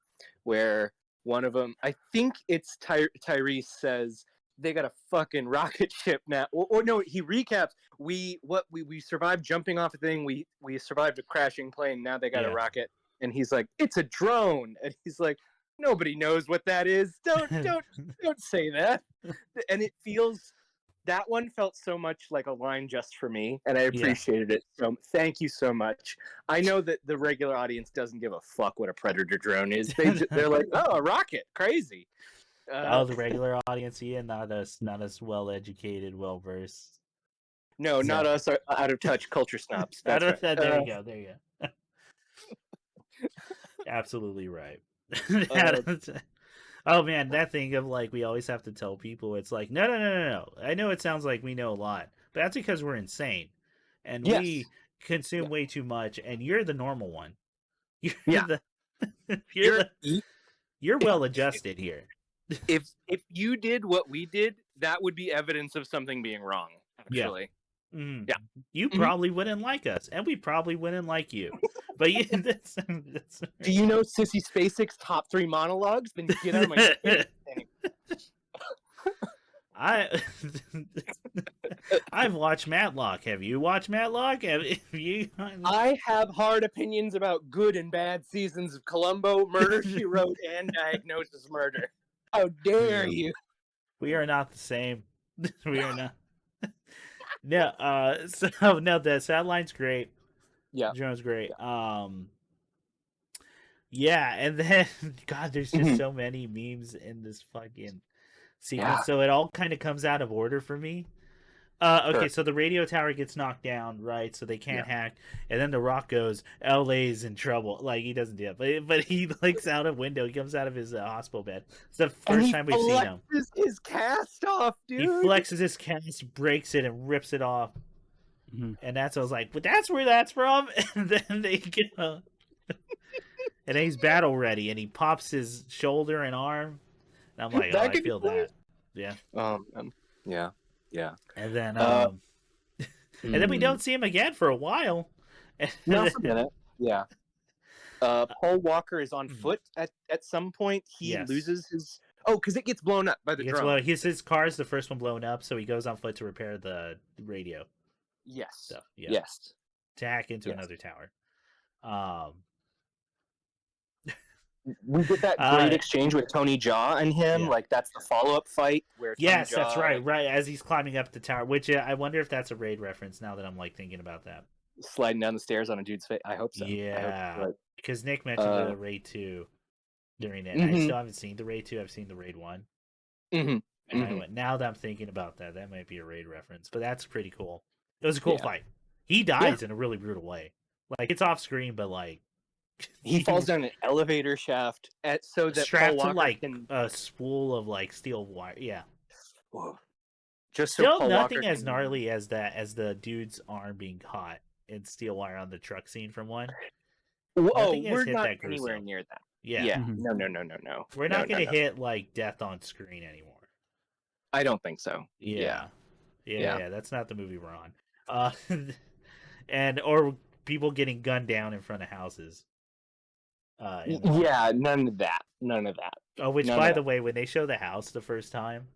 where one of them, I think it's Tyrese, says they got a fucking rocket ship now. Or no, he recaps, we survived jumping off a thing, we survived a crashing plane, now they got a rocket. And he's like, it's a drone. And he's like, nobody knows what that is. Don't say that. And it feels, that one felt so much like a line just for me, and I appreciated it. So thank you so much. I know that the regular audience doesn't give a fuck what a Predator drone is. They're like, oh, a rocket, crazy. The regular audience, not us well educated, well versed. No, not us out of touch culture snobs. That's right. There you go. Absolutely right. Oh man, that thing of like we always have to tell people, it's like no. I know it sounds like we know a lot, but that's because we're insane and we consume way too much. And you're the normal one. You're well adjusted here. If you did what we did, that would be evidence of something being wrong. Actually, you probably wouldn't like us, and we probably wouldn't like you. But that's do you know Sissy Spacek's top 3 monologues? Then get out of my face. I've watched Matlock. Have you watched Matlock? I have hard opinions about good and bad seasons of Columbo, Murder, She Wrote, and Diagnosis Murder. How dare you? We are not the same. We are not. No, so no, the sideline great. Yeah, Drone's great. Yeah, and then God, there's just so many memes in this fucking sequence, so it all kind of comes out of order for me. Okay, so the radio tower gets knocked down, right? So they can't hack, and then the Rock goes, "LA's in trouble." Like he doesn't do it, but he looks out a window. He comes out of his hospital bed. It's the first time we've seen him. He flexes his cast off, dude. He flexes his cast, breaks it, and rips it off. And I was like, but that's where that's from. And then they go, and then he's battle ready, and he pops his shoulder and arm. And I'm like, I feel that. Yeah. Yeah. And then, and then we don't see him again for a while. No, for a minute. Yeah. Paul Walker is on foot at some point. He loses his. Oh, because it gets blown up by the drone. His car's the first one blown up, so he goes on foot to repair the radio. Yes. So, Yes. To hack into another tower. We did that great exchange with Tony Jaa and him. Yeah. Like that's the follow-up fight where Tony Jaa, that's right. Right as he's climbing up the tower, which I wonder if that's a Raid reference. Now that I'm like thinking about that, sliding down the stairs on a dude's face. I hope so. Yeah, because Nick mentioned the Raid 2 during it. I still haven't seen the Raid 2. I've seen the Raid 1. And I went, now that I'm thinking about that, that might be a Raid reference. But that's pretty cool. It was a cool fight. He dies in a really brutal way. Like it's off screen, but like he falls down an elevator shaft so that strapped Paul to like can... a spool of like steel wire. Yeah. Whoa. Just still so Paul nothing Walker as gnarly as that, as the dude's arm being caught in steel wire on the truck scene from 1. Oh, we're not anywhere near that. Yeah. No. We're not going to hit like death on screen anymore. I don't think so. Yeah. That's not the movie we're on. uh, or people getting gunned down in front of houses. Yeah, none of that. Oh, which None of by that. the way, when they show the house the first time,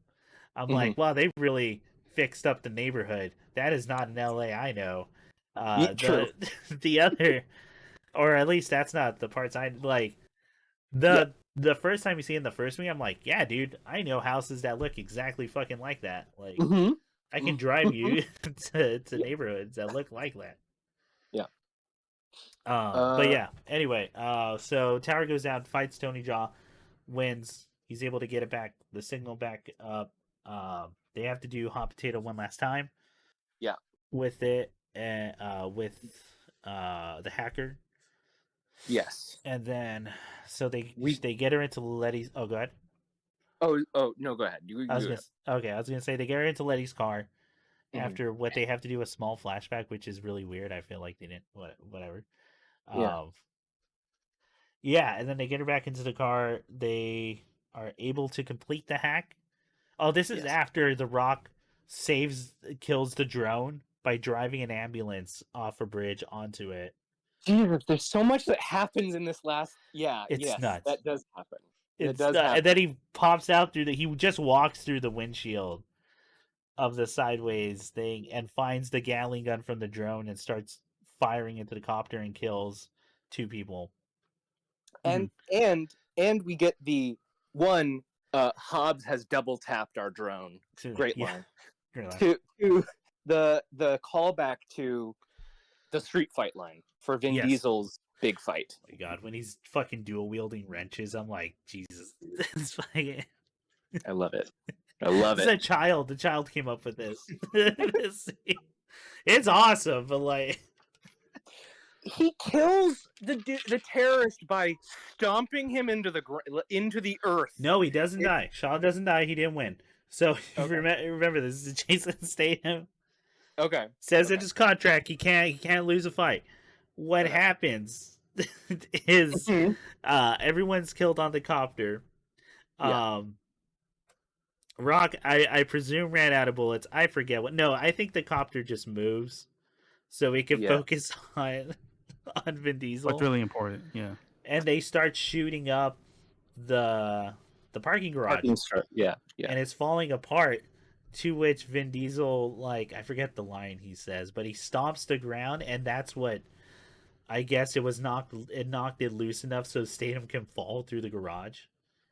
I'm Mhm. like, wow, they really fixed up the neighborhood. That is not an LA I know. True. The other, or at least that's not the parts I like. Yeah. The first time you see it in the first movie, I'm like, yeah, dude, I know houses that look exactly fucking like that. Like, Hmm. I can drive you to Yeah. neighborhoods that look like that. Yeah. But Uh. yeah. Anyway, so Tower goes down, fights Tony Jaa, wins. He's able to get it back, the signal back up. They have to do hot potato one last time Yeah. with it, and with the hacker, Yes. and then so We. they get her into Letty's. Oh, go ahead. Oh. Oh. No. Go ahead. You I was do gonna it. okay. I was gonna say they get her into Letty's car Hmm. after what they have to do a small flashback, which is really weird. I feel like they didn't whatever. Yeah. Um, yeah, and then they get her back into the car. They are able to complete the hack. Oh, this is Yes. after The Rock kills the drone by driving an ambulance off a bridge onto it. Jesus, there's so much that happens in this last. Yeah. It's Yes, nuts. that does happen. That It's does and then happen. he pops out through the. He just walks through the windshield of the sideways thing and finds the Gatling gun from the drone and starts firing into the copter and kills two people. And and we get the one. Hobbs has double tapped our drone. Great Yeah, line. great line. To the callback to the street fight line for Vin Yes. Diesel's big fight. Oh my God, when he's fucking dual wielding wrenches, I'm like, Jesus, it's fucking. I love it. I love It's it. a child. The child came up with this. It's awesome, but like, He kills the terrorist by stomping him into the earth. no, he doesn't die. Shaw doesn't die. He didn't win. So Okay. remember, this is Jason Statham. Okay. Says Okay. in his contract he can't lose a fight. What Okay. happens is Mhm. everyone's killed on the copter. Yeah. Rock, I presume, ran out of bullets. I forget what. No, I think the copter just moves so he can Yeah. focus on Vin Diesel. What's really important, yeah. And they start shooting up the parking garage, Parking start. Yeah. Yeah. and it's falling apart. To which Vin Diesel, like, I forget the line he says, but he stomps the ground, and that's what I guess it was knocked. It knocked it loose enough so Statham can fall through the garage.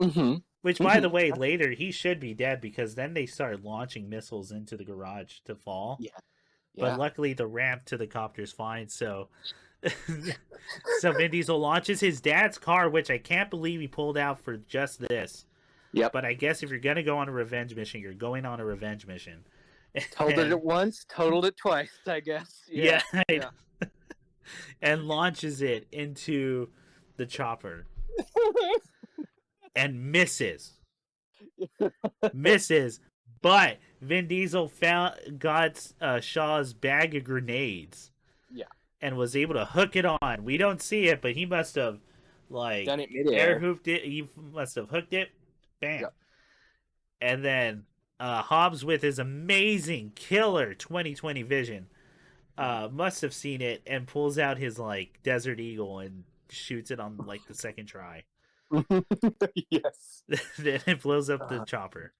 Mm-hmm. Which, by the way, later he should be dead because then they start launching missiles into the garage to fall. Yeah. But Yeah. luckily, the ramp to the copter's fine. So, so Vin Diesel launches his dad's car, which I can't believe he pulled out for just this. Yep. But I guess if you're gonna go on a revenge mission, you're going on a revenge mission. Totaled it once, totaled it twice, I guess. Yeah. Yeah. And launches it into the chopper and misses. But Vin Diesel got Shaw's bag of grenades. Yeah. And was able to hook it on. We don't see it, but he must have like Done it midair. air hooped it. He must have hooked it. Bam. Yep. And then Hobbs, with his amazing killer 2020 vision, must have seen it and pulls out his like Desert Eagle and shoots it on like the second try. Yes. Then it blows up the chopper.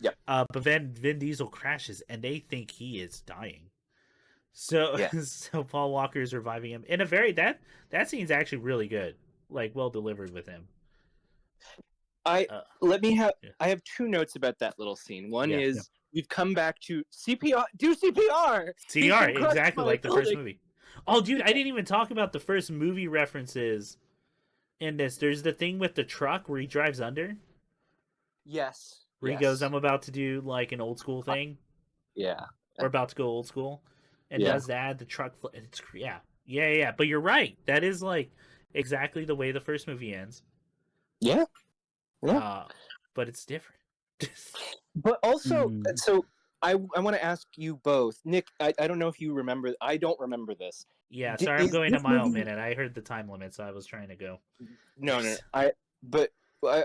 Yep. But then Vin Diesel crashes and they think he is dying. So Yeah. so Paul Walker is reviving him in a very that scene's actually really good, like well delivered with him. I Yeah. have two notes about that little scene. One Yeah. is we've come back to CPR. Do CPR. He's CR been crushed exactly by like a the first building. movie. Oh, dude, I didn't even talk about the first movie references in this. There's the thing with the truck where he drives under, Yes. where he goes, "I'm about to do like an old school thing." Yeah. We're about to go old school, and Yeah. does that. The truck, it's yeah. But you're right. That is like exactly the way the first movie ends. Yeah. Yeah. But it's different. But also, so I want to ask you both, Nick. I don't know if you remember. I don't remember this. Yeah, sorry, I'm going a mile a minute. I heard the time limit, so I was trying to go. No. But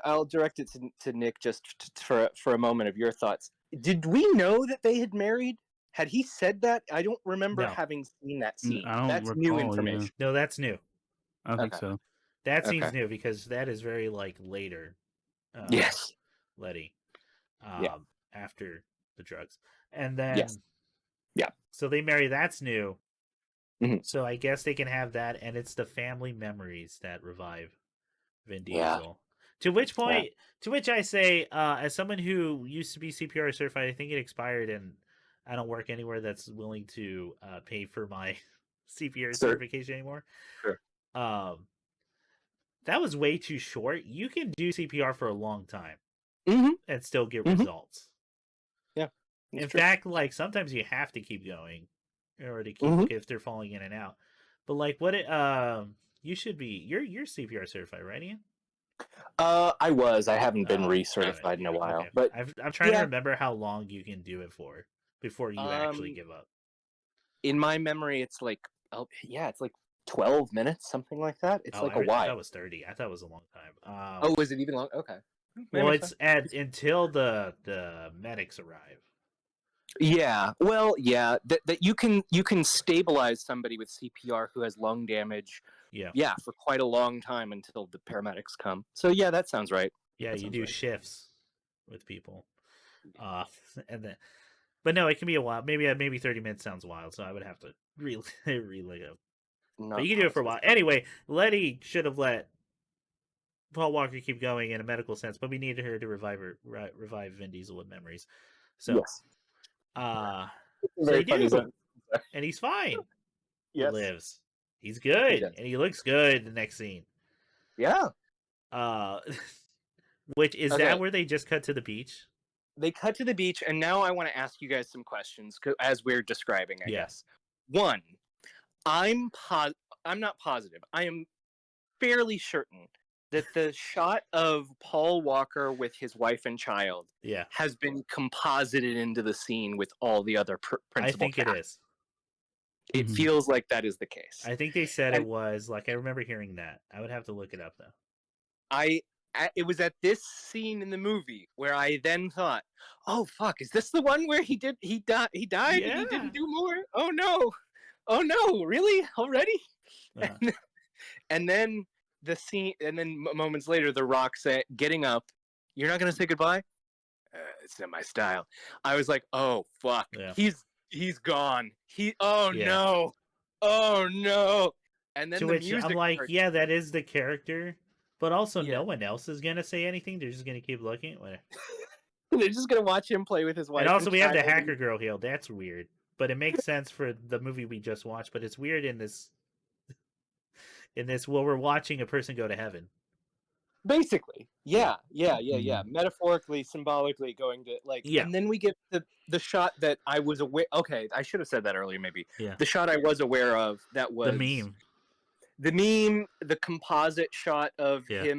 I'll direct it to Nick just for a moment of your thoughts. Did we know that they had married Had he said that? I don't remember No. having seen that scene. I don't That's recall, new yeah. information. No, that's new. I don't think Okay. so. That Okay. scene's new because that is very like later. Yes. Letty. Yeah. After the drugs, and then Yes. Yeah. so they marry. That's new. Mhm. So I guess they can have that, and it's the family memories that revive Vin Yeah. Diesel. To which point, to which I say, as someone who used to be CPR certified, I think it expired, and I don't work anywhere that's willing to pay for my CPR Sir. certification anymore. Sure. That was way too short. You can do CPR for a long time Mm-hmm. and still get Mhm. results. Yeah. In True. fact, like sometimes you have to keep going or to keep Mhm. if they're falling in and out. But like what it you should be you're CPR certified, right, Ian? I was. I haven't been Oh, recertified in a while, okay. but I'm trying to yeah. remember how long you can do it for before you actually give up. In my memory, it's like, oh yeah, it's like 12 minutes, something like that. It's like a I thought while. it was 30. I thought it was a long time. Oh, was it even long? Okay. Well, Maybe it's so. until the medics arrive. Yeah. Well, yeah. That you can stabilize somebody with CPR who has lung damage. Yeah. Yeah, for quite a long time until the paramedics come. So yeah, that sounds right. Yeah, That you sounds do right. shifts with people. And then but no, it can be a while. Maybe 30 minutes sounds wild, so I would have to relive it. But Not you can do it for a while. positive. Anyway, Letty should have let Paul Walker keep going in a medical sense, but we needed her to revive Vin Diesel with memories. So, Yes. so they Very funny. do, and he's fine. He Yes. lives. He's He good, does. and he looks good in the next scene. Yeah. Uh, which is Okay. that where they just cut to the beach? They cut to the beach, and now I want to ask you guys some questions as we're describing, I Yeah. guess. One, I'm not positive. I am fairly certain that the shot of Paul Walker with his wife and child Yeah, has been composited into the scene with all the other I principal think it cast. is. It Mhm. feels like that is the case. I think they said it And was like I remember hearing that. I would have to look it up though. it was at this scene in the movie where I then thought, "Oh fuck, is this the one where he died and he Yeah. didn't do more? Oh no, really already?" Uh-huh. And then the scene, and then moments later, The Rock getting up, "You're not gonna say goodbye? It's not my style." I was like, "Oh fuck, Yeah. he's gone. Yeah. No, oh no." And then To the which I'm music like, starts. yeah, that is the character, but also Yeah, no one else is gonna say anything. They're just gonna keep looking. they're just gonna watch him play with his And wife also, and we have the child. hacker girl heal. That's weird, but it makes sense for the movie we just watched. But it's weird in this. Well, we're watching a person go to heaven. Basically, yeah. Mhm. Metaphorically, symbolically, going to like, Yeah, and then we get the shot that I was aware. Okay, I should have said that earlier. Maybe yeah. the shot I was aware of that The was meme. the meme, the composite shot of Yeah.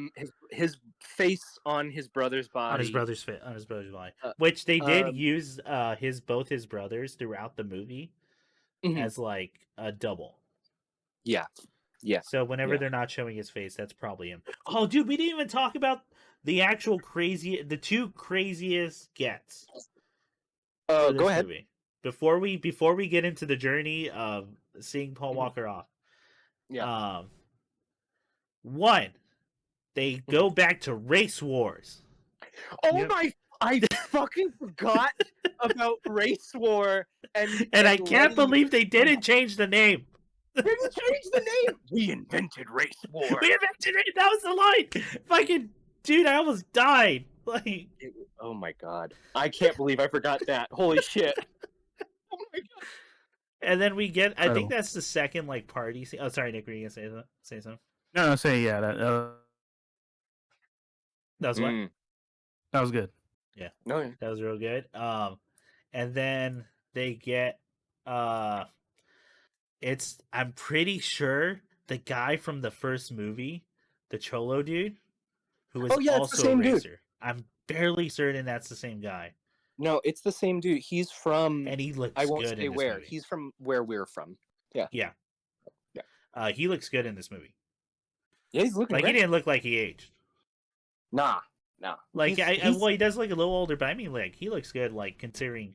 his face on his brother's body, On his brother's body, Uh, which they did um, use both his brothers throughout the movie mhm. as like a double. Yeah, yeah, So whenever yeah. they're not showing his face, that's probably him. Oh, dude, we didn't even talk about the two craziest gets for Go this ahead. movie. Before we get into the journey of seeing Paul Mhm. Walker off, Yeah. one, they go back to race wars. Oh Yep. my! I fucking forgot about Race War and I can't Letty. believe they didn't change the name. They didn't change the name. We invented Race War. We invented it. That was the line. Fucking dude, I almost died. Like, Oh my god! I can't believe I forgot that. Holy shit! Oh my god! and then we get. I think Incredible. that's the second like party scene. Oh, sorry, Nick. Were you gonna say something? No, say yeah. That was what? That was good. Yeah, No. Yeah. that was real good. And then they get it's I'm pretty sure the guy from the first movie, the Cholo dude, who was Oh yeah, it's the also a same dude. racer. I'm fairly certain that's the same guy. No, it's the same dude. He's from. And he looks I won't good say in this where. movie. He's from where we're from. Yeah. Yeah. Yeah. He looks good in this movie. Yeah, he's looking Like great. he didn't look like he aged. Nah. Like He's well, he does look a little older, but I mean, like he looks good. Like considering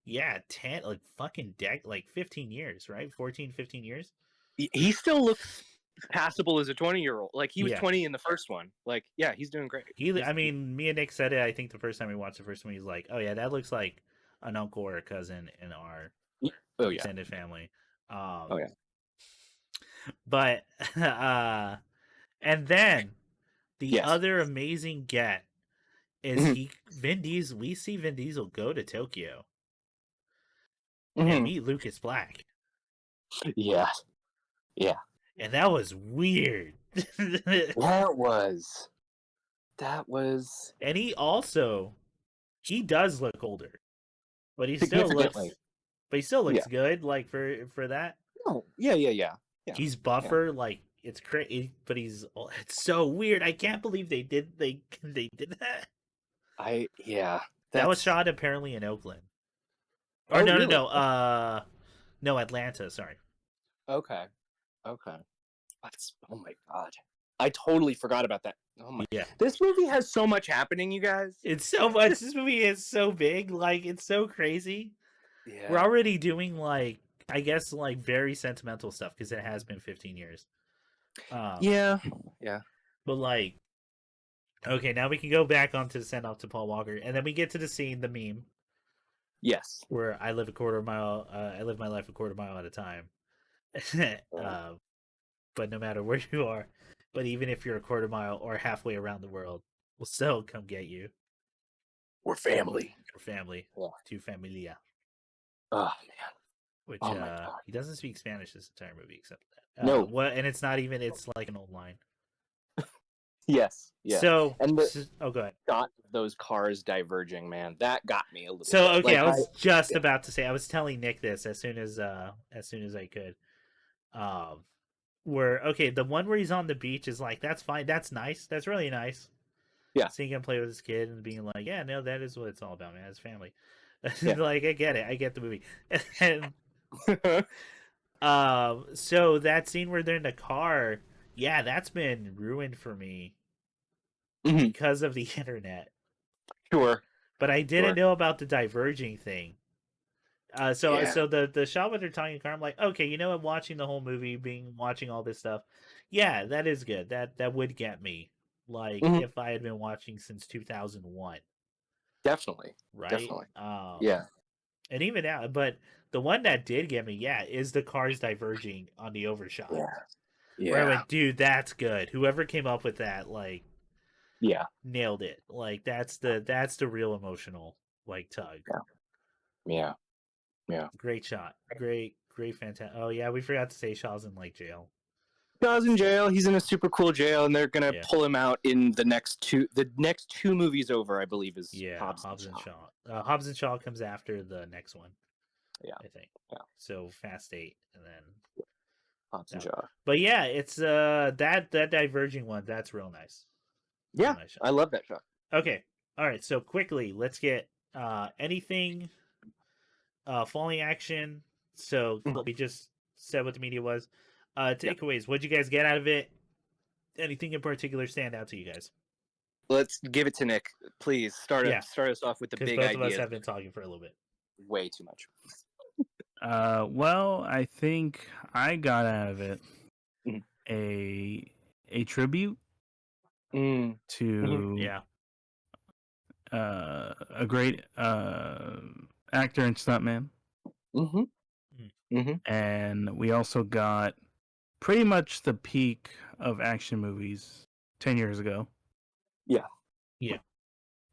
Yeah, 10, like fucking like 15 years, right? 14, 15 years. He still looks passable as a 20-year-old. Like he was Yeah. 20 in the first one. Like, yeah, he's doing great. I mean, me and Nick said it. I think the first time we watched the first one, he's like, "Oh yeah, that looks like an uncle or a cousin in our Oh yeah. extended family." Oh yeah. But and then the Yes. other amazing get is Mhm. Vin Diesel. We see Vin Diesel go to Tokyo and Mhm. meet Lucas Black, Yeah. Yeah. and that was weird. That was. That was And he does look older, but he still significantly. looks Yeah. good. Like for that, Oh, yeah, yeah, yeah. Yeah. he's buffer. Like it's crazy, but it's so weird. I can't believe they did that. That was That's shot apparently in Oakland. Or Oh, no, really? no, Atlanta. Sorry. Okay. Okay. That's oh my god. I totally forgot about that. Oh my. Yeah, This movie has so much happening, you guys. it's so much. This movie is so big. Like it's so crazy. We're Yeah. already doing like I guess like very sentimental stuff because it has been 15 years. Yeah. Yeah. But like, okay, now we can go back onto the send off to Paul Walker, and then we get to the scene, the meme, Yes. where I live I live my life a quarter mile at a time. But no matter where you are, but even if you're a quarter mile or halfway around the world, we'll still come get you. We're family. Your family, Yeah. to familia. Oh man. Which Oh my god. he doesn't speak Spanish this entire movie except that. No. What? And it's not even. It's like an old line. Yes. Yeah. So And the go ahead. shot of those cars diverging, man, that got me a little. So bit. okay, Like, I was just about to say. I was telling Nick this as soon as I could. Where okay, the one where he's on the beach is like that's fine. That's nice. That's really nice. Yeah. Seeing him play with his kid and being like, yeah, no, that is what it's all about, man. It's family. Yeah. Like I get it. I get the movie. And so that scene where they're in the car, yeah, that's been ruined for me Mhm. because of the internet. Sure. But I didn't Sure. know about the diverging thing. So Yeah. the shot with her talking in the car, I'm like, okay, you know what? Watching the whole movie, watching all this stuff, yeah, that is good. That would get me. Like Mhm. if I had been watching since 2001, Definitely. right? Definitely. Yeah. Yeah. And even now, but the one that did get me, yeah, is the cars diverging on the overshot. Yeah. Where I Yeah. went, dude, that's good. Whoever came up with that, like, Yeah. nailed it. Like that's the real emotional like tug. Yeah. Yeah. Great shot. Great, fantastic. Oh yeah, we forgot to say Shaw's in like jail. Shaw's in jail. He's in a super cool jail, and they're gonna Yeah. pull him out in the next two movies over. I believe is Yeah, Hobbs and Shaw. Hobbs and Shaw comes after the next one. Yeah. I think. Yeah. So Fast 8, and then Hobbs and no. Shaw. But yeah, it's that diverging one. That's real nice. Yeah, Real nice shot. I love that shot. Okay, all right. So quickly, let's get anything falling action. So we just said what the media was. Takeaways. What'd you guys get out of it? Anything in particular stand out to you guys? Let's give it to Nick, please. Start us off with the big both ideas. Both of us have been talking for a little bit. Way too much. Well, I think I got out of it Mhm. a tribute Mm. to Yeah. a great actor and stuntman. Mm-hmm. Mm-hmm. And we also got pretty much the peak of action movies 10 years ago. Yeah. Yeah.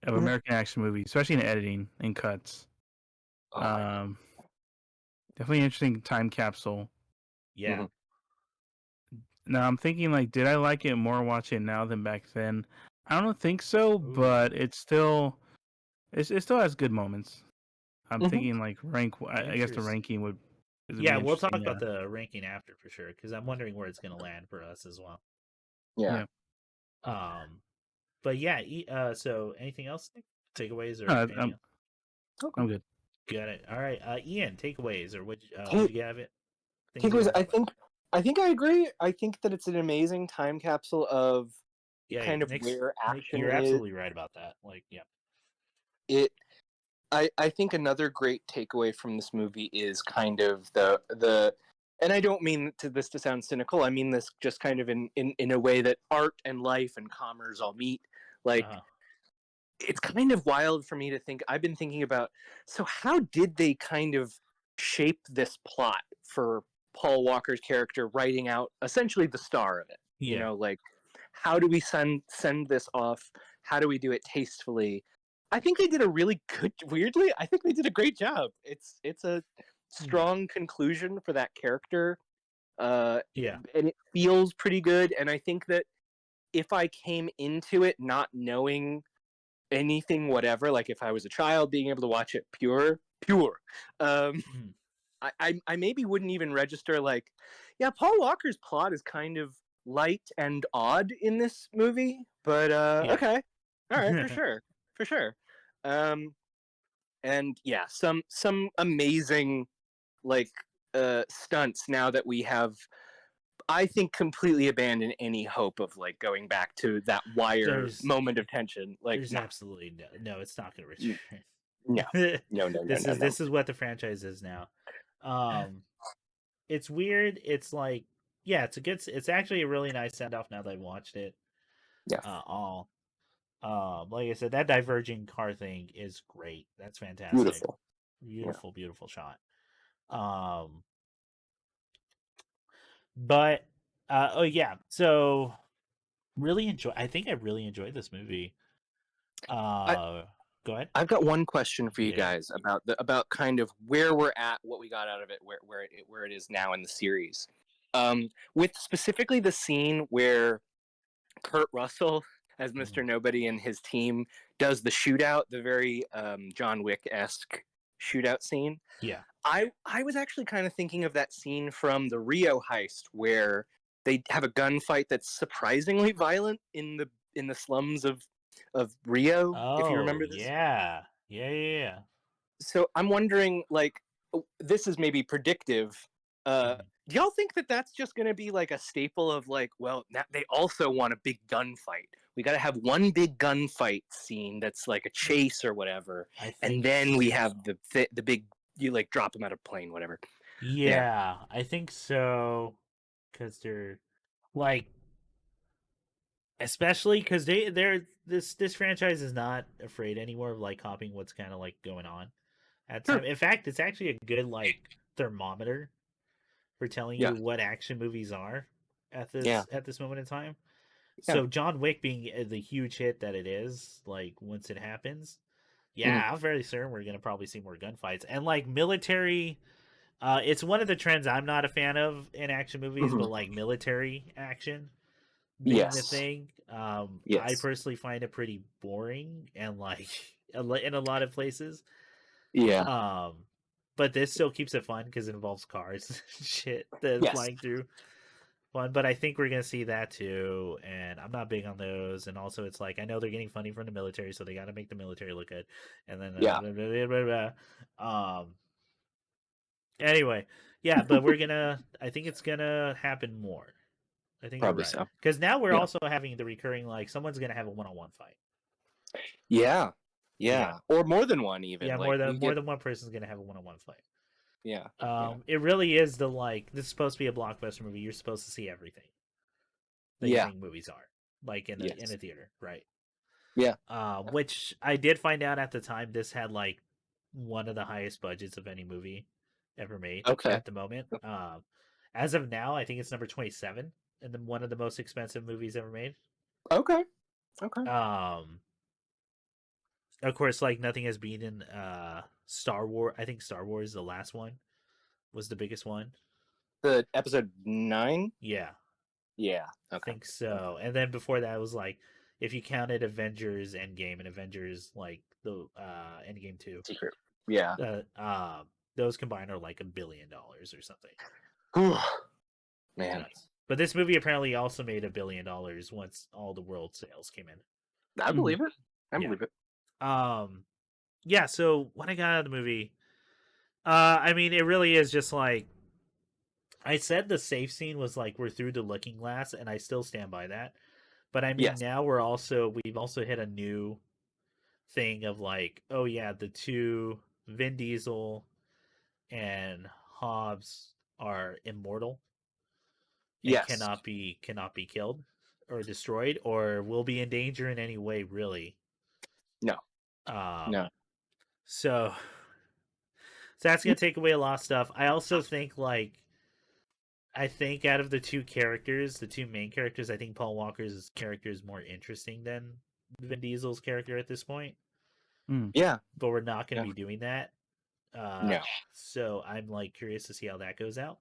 Of American action movies, especially in editing and cuts. Oh, definitely an interesting time capsule. Yeah. Mm-hmm. Now I'm thinking, like, did I like it more watching it now than back then? I don't think so, but it still has good moments. I'm thinking like I guess the ranking would. Yeah, we'll talk about the ranking after for sure because I'm wondering where it's going to land for us as well. Yeah. But yeah. So anything else? Takeaways or? I'm good. Got it. All right. Ian, takeaways or what? Did you have it? Takeaways. I think I agree. I think that it's an amazing time capsule of kind of where action You're is. absolutely right about that. Like, yeah. I think another great takeaway from this movie is kind of the and I don't mean this to sound cynical. I mean this just kind of in a way that art and life and commerce all meet. Like it's kind of wild for me to think. I've been thinking about, so how did they kind of shape this plot for Paul Walker's character writing out essentially the star of it? You know, like how do we send this off? How do we do it tastefully? I think they did a really good. Weirdly, I think they did a great job. It's a strong conclusion for that character, and it feels pretty good. And I think that if I came into it not knowing anything, whatever, like if I was a child, being able to watch it pure, I maybe wouldn't even register like, yeah, Paul Walker's plot is kind of light and odd in this movie, but okay, all right, for sure. And yeah, some amazing like stunts now that we have. I think completely abandoned any hope of like going back to that wire moment of tension. Like, there's absolutely no, it's not going to return. No. This is what the franchise is now. It's weird. It's like, yeah, it's actually a really nice send off now that I've watched it. Yeah. Like I said, that diverging car thing is great. That's fantastic. Beautiful shot. But oh yeah, so I think I really enjoyed this movie. Go ahead. I've got one question for you guys about kind of where we're at, what we got out of it, where it is now in the series. With specifically the scene where Kurt Russell as Mr. Nobody and his team does the shootout, the very John Wick-esque shootout scene. Yeah. I was actually kind of thinking of that scene from the Rio heist where they have a gunfight that's surprisingly violent in the slums of Rio, if you remember this. Yeah. So I'm wondering, like, this is maybe predictive. Do y'all think that that's just going to be like a staple of like, well, they also want a big gunfight. We got to have one big gunfight scene that's like a chase or whatever, and then we have the big, you like drop them out of plane, whatever. Yeah, I think so, because they're like, especially because this franchise is not afraid anymore of like copying what's kind of like going on at the time. In fact, it's actually a good like thermometer for telling you what action movies are at this moment in time. So John Wick being the huge hit that it is, like once it happens, I'm very certain we're gonna probably see more gunfights and like military. It's one of the trends I'm not a fan of in action movies, but like military action being the thing. I personally find it pretty boring and like in a lot of places. But this still keeps it fun because it involves cars shit that's flying through. Fun, but I think we're gonna see that too, and I'm not big on those. And also, it's like I know they're getting funding from the military, so they got to make the military look good. And then anyway, but I think it's gonna happen more. I think probably you're right. Because now we're also having the recurring like someone's gonna have a one-on-one fight. Yeah, or more than one even. Yeah, like, more than one person's gonna have a one-on-one fight. Yeah. It really is the like this is supposed to be a blockbuster movie. You're supposed to see everything that you think movies are like in a theater, right? Yeah. Which I did find out at the time. This had like one of the highest budgets of any movie ever made. At the moment, as of now, I think it's number 27 and then one of the most expensive movies ever made. Okay. Of course, like nothing has beaten Star Wars. I think Star Wars, the last one, was the biggest one. The episode 9? Yeah. Okay. I think so. And then before that was like, if you counted Avengers Endgame and Avengers like the Endgame 2. Secret. Yeah. Those combined are like $1 billion or something. Man. But this movie apparently also made $1 billion once all the world sales came in. I believe it. I believe it. Yeah, so what I got out of the movie, I mean, it really is just like I said the safe scene was like we're through the looking glass, and I still stand by that. But I mean, now we've also hit a new thing of like, oh yeah, the two Vin Diesel and Hobbs are immortal and Yes. cannot be killed or destroyed or will be in danger in any way, really. No. Um, No. so that's gonna take away a lot of stuff. I also think like I think out of the two characters, the two main characters, I think Paul Walker's character is more interesting than Vin Diesel's character at this point. Yeah. But we're not going to Yeah. be doing that. No. So I'm like curious to see how that goes out.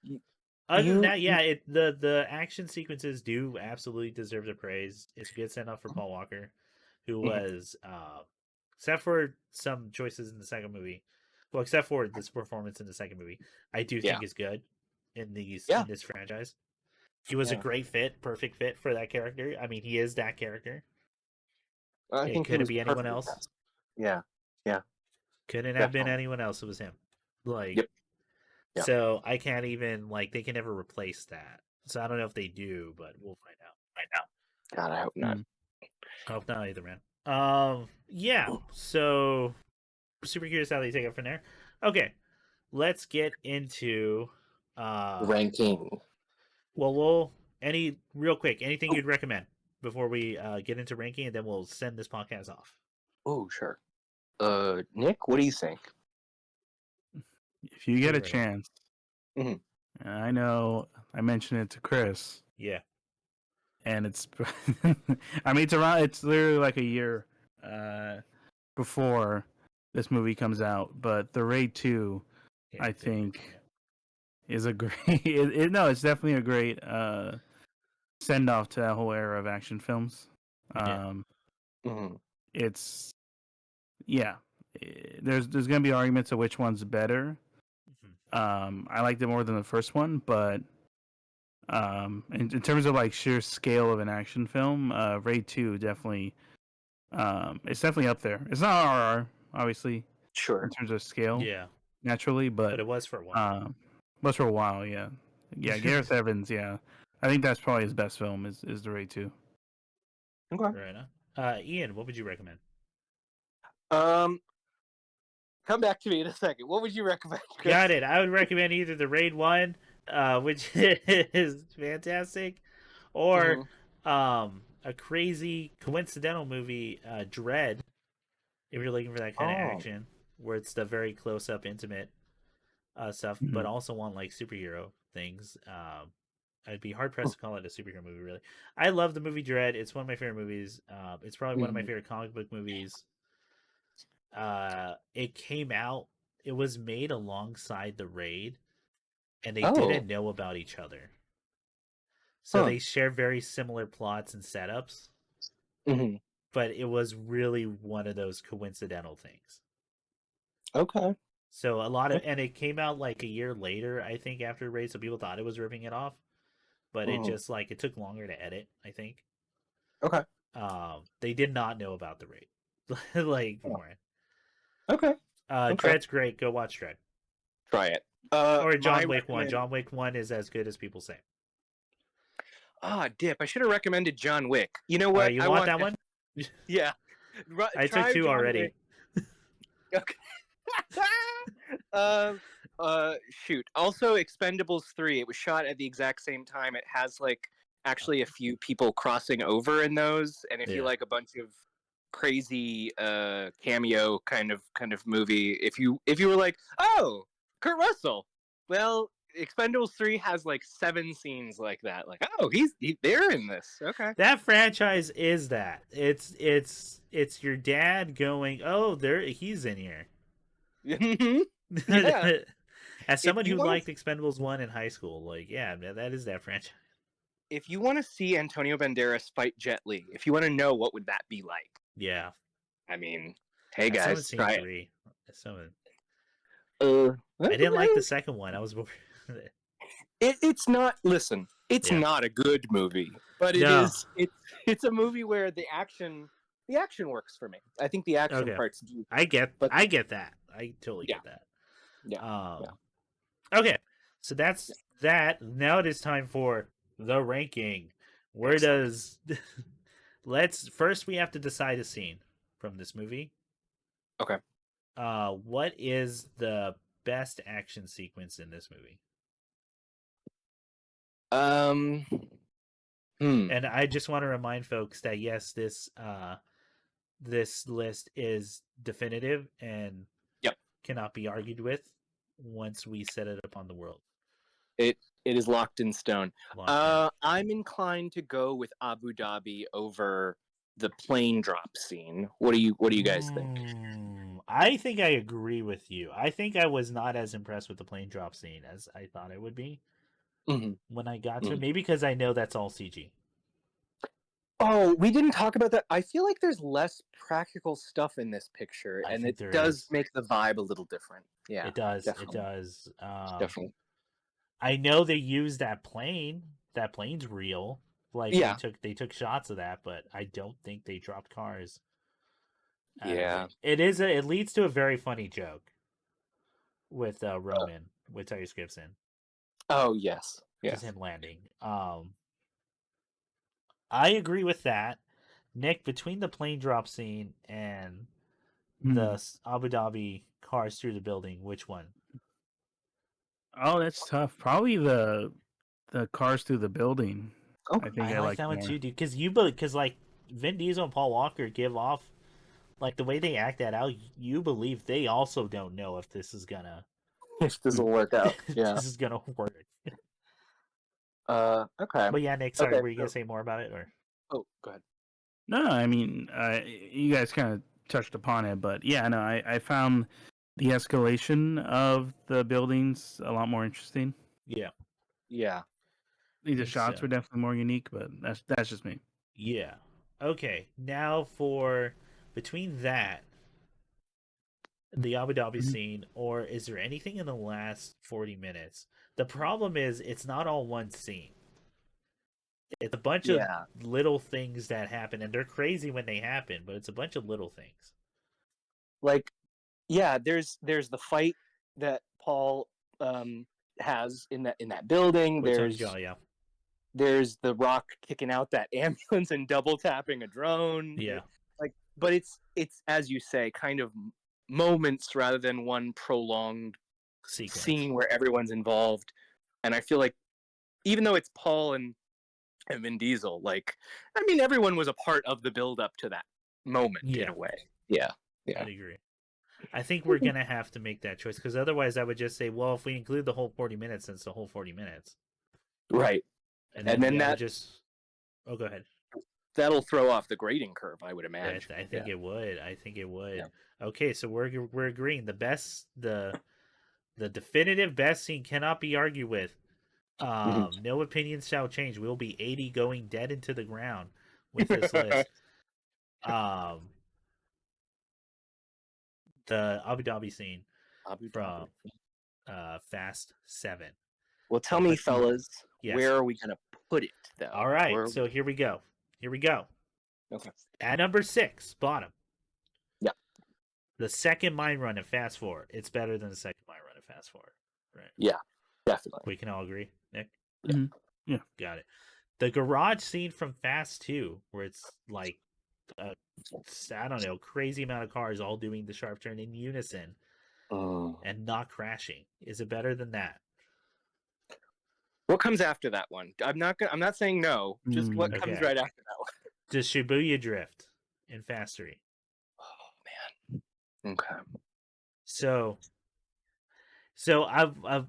You, Other than you that, yeah, the action sequences do absolutely deserve the praise. It's a good send off for Paul Walker, who was except for some choices in the second movie. Well, except for this performance in the second movie, I do Yeah. think is good in Yeah. this franchise. He was a great fit, perfect fit for that character. I mean, he is that character. I It think he couldn't was be anyone perfect. else. Yeah. Yeah. Couldn't have been Definitely. anyone else. It was him. Like, Yep. Yeah. so I can't even like they can never replace that. So I don't know if they do, but we'll find out. God, I hope not. I hope not either, man. Yeah. So super curious how they take it from there. Okay, let's get into Ranking. Well, any real quick anything you'd recommend before we get into ranking, and then we'll send this podcast off. Oh, sure. Nick, what do you think? If you get a Right. chance, Mhm. I know I mentioned it to Chris, Yeah. and it's, I mean, it's literally like a year before this movie comes out, but The Raid 2, Yeah, I think, is a great, it's definitely a great send off to that whole era of action films. Yeah. Mhm. It's, yeah, there's gonna be arguments of which one's better. I liked it more than the first one, but in terms of like sheer scale of an action film, Raid 2 definitely, it's definitely up there. It's not RR, obviously, Sure. in terms of scale, Yeah. naturally, but it was for a while. was for a while, yeah. Gareth Evans, yeah. I think that's probably his best film is The Raid 2. Okay. Right on. Ian, what would you recommend? Come back to me in a second. What would you recommend, Chris? Got it. I would recommend either the Raid 1, which is fantastic, or a crazy coincidental movie, Dread, if you're looking for that kind of action, where it's the very close up, intimate stuff, but also want like superhero things. I'd be hard pressed to call it a superhero movie, really. I love the movie Dread. It's one of my favorite movies. It's probably one of my favorite comic book movies. It came out, it was made alongside the Raid, and they didn't know about each other. So they share very similar plots and setups. But it was really one of those coincidental things. Okay. So a lot of, and it came out like a year later, I think, after Raid, so people thought it was ripping it off, but it just like it took longer to edit, I think. Okay. They did not know about the Raid, like beforehand. Okay. Dread's great. Go watch Dread. Try it. Or John Wick 1. John Wick 1 is as good as people say. Dip. I should have recommended John Wick. You know what? You want that one? Yeah. I took 2 John already. Okay. Shoot. Also, Expendables 3. It was shot at the exact same time. It has like actually a few people crossing over in those, and if you like a bunch of crazy cameo kind of movie, if you were like, oh, Kurt Russell, well, Expendables 3 has like 7 scenes like that. Like, oh, they're in this. Okay. That franchise is that. It's your dad going, oh, he's in here. Yeah. As someone who liked Expendables 1 in high school, like, yeah, that is that franchise. If you want to see Antonio Banderas fight Jet Li, if you want to know what would that be like, yeah. I mean, hey guys, try 3. it. I didn't like the second one. I was bored. It's not. Listen, it's not a good movie, but it's a movie where the action works for me. I think the action parts do. I get that. I totally get that. Yeah. Okay, so that's that. Now it is time for the ranking. Where does let's first we have to decide a scene. from this movie. Okay. What is the best action sequence in this movie? Um. Hmm. And I just want to remind folks that yes, this list is definitive and Yep. cannot be argued with once we set it upon the world. It is locked in stone. Locked I'm inclined to go with Abu Dhabi over the plane drop scene. What do you guys think? I think I agree with you. I think I was not as impressed with the plane drop scene as I thought I would be Mm-hmm. when I got to Mm-hmm. it. Maybe because I know that's all CG. Oh, we didn't talk about that. I feel like there's less practical stuff in this picture, I and think it there does is. make the vibe a little different. Yeah, It does. definitely. It does. Definitely. I know they used that plane. That plane's real. Like Yeah. they took shots of that, but I don't think they dropped cars out of Yeah. it. It leads to a very funny joke with Roman with Tyrese Gibson. Oh yes. Just Yes. him landing. I agree with that. Nick, between the plane drop scene and the Abu Dhabi cars through the building, which one? Oh, that's tough. Probably the cars through the building. Okay. I think I I like that more. one too, dude. Because like Vin Diesel and Paul Walker give off like the way they act that out. You believe they also don't know if this is gonna If this will work out. Yeah. this is gonna work. Okay. But yeah, Nick, sorry, Okay. were you gonna say more about it or? Oh, go ahead. No, I mean, you guys kind of touched upon it, but yeah, no, I found the escalation of the buildings a lot more interesting. Yeah. Yeah. I think the think shots so. were definitely more unique, but that's just me. Yeah. Okay. Now for between that, the Abu Dhabi scene, or is there anything in the last 40 minutes? The problem is it's not all one scene. It's a bunch of Yeah. little things that happen, and they're crazy when they happen, but it's a bunch of little things. Like, yeah, there's the fight that Paul has in that building. With Tony Jaa, yeah. There's the Rock kicking out that ambulance and double tapping a drone. Yeah. Like, but it's as you say, kind of moments rather than one prolonged Sequence. scene where everyone's involved. And I feel like even though it's Paul and Vin Diesel, like, I mean, everyone was a part of the build up to that moment in a way. Yeah. I'd agree. I think we're gonna have to make that choice because otherwise, I would just say, well, if we include the whole 40 minutes, then it's the whole 40 minutes. Right. And then that would just. Oh, go ahead. That'll throw off the grading curve, I would imagine. I think it would. I think it would. Yeah. Okay, so we're agreeing. The definitive best scene cannot be argued with. No opinions shall change. We'll be 80 going dead into the ground with this list. The Abu Dhabi scene from Fast 7. Well, tell me, fellas, Yes. where are we gonna put it, though? All right, so here we go. Okay. At number 6, bottom. Yeah. The second mine run in Fast 4. It's better than the second mine run in Fast 4. Right. Yeah, definitely. We can all agree, Nick? Mm-hmm. Yeah. Got it. The garage scene from Fast 2, where it's like, I don't know, crazy amount of cars all doing the sharp turn in unison and not crashing. Is it better than that? What comes after that one? I'm not saying no. Just what comes right after that one? Does Shibuya Drift in Fast 3? Oh man. Okay. So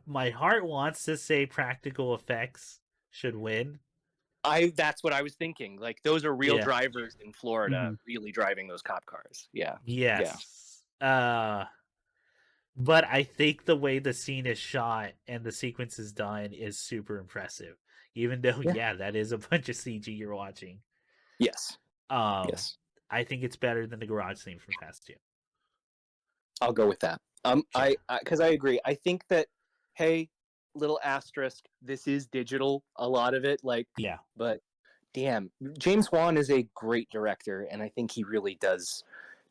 my heart wants to say practical effects should win. That's what I was thinking. Like, those are real drivers in Florida, really driving those cop cars. Yeah. Yes. Yeah. But I think the way the scene is shot and the sequence is done is super impressive. Even though, that is a bunch of CG you're watching. Yes. Yes. I think it's better than the garage scene from Fast 2. I'll go with that. Because I agree. I think that, hey, little asterisk, this is digital, a lot of it. But damn, James Wan is a great director, and I think he really does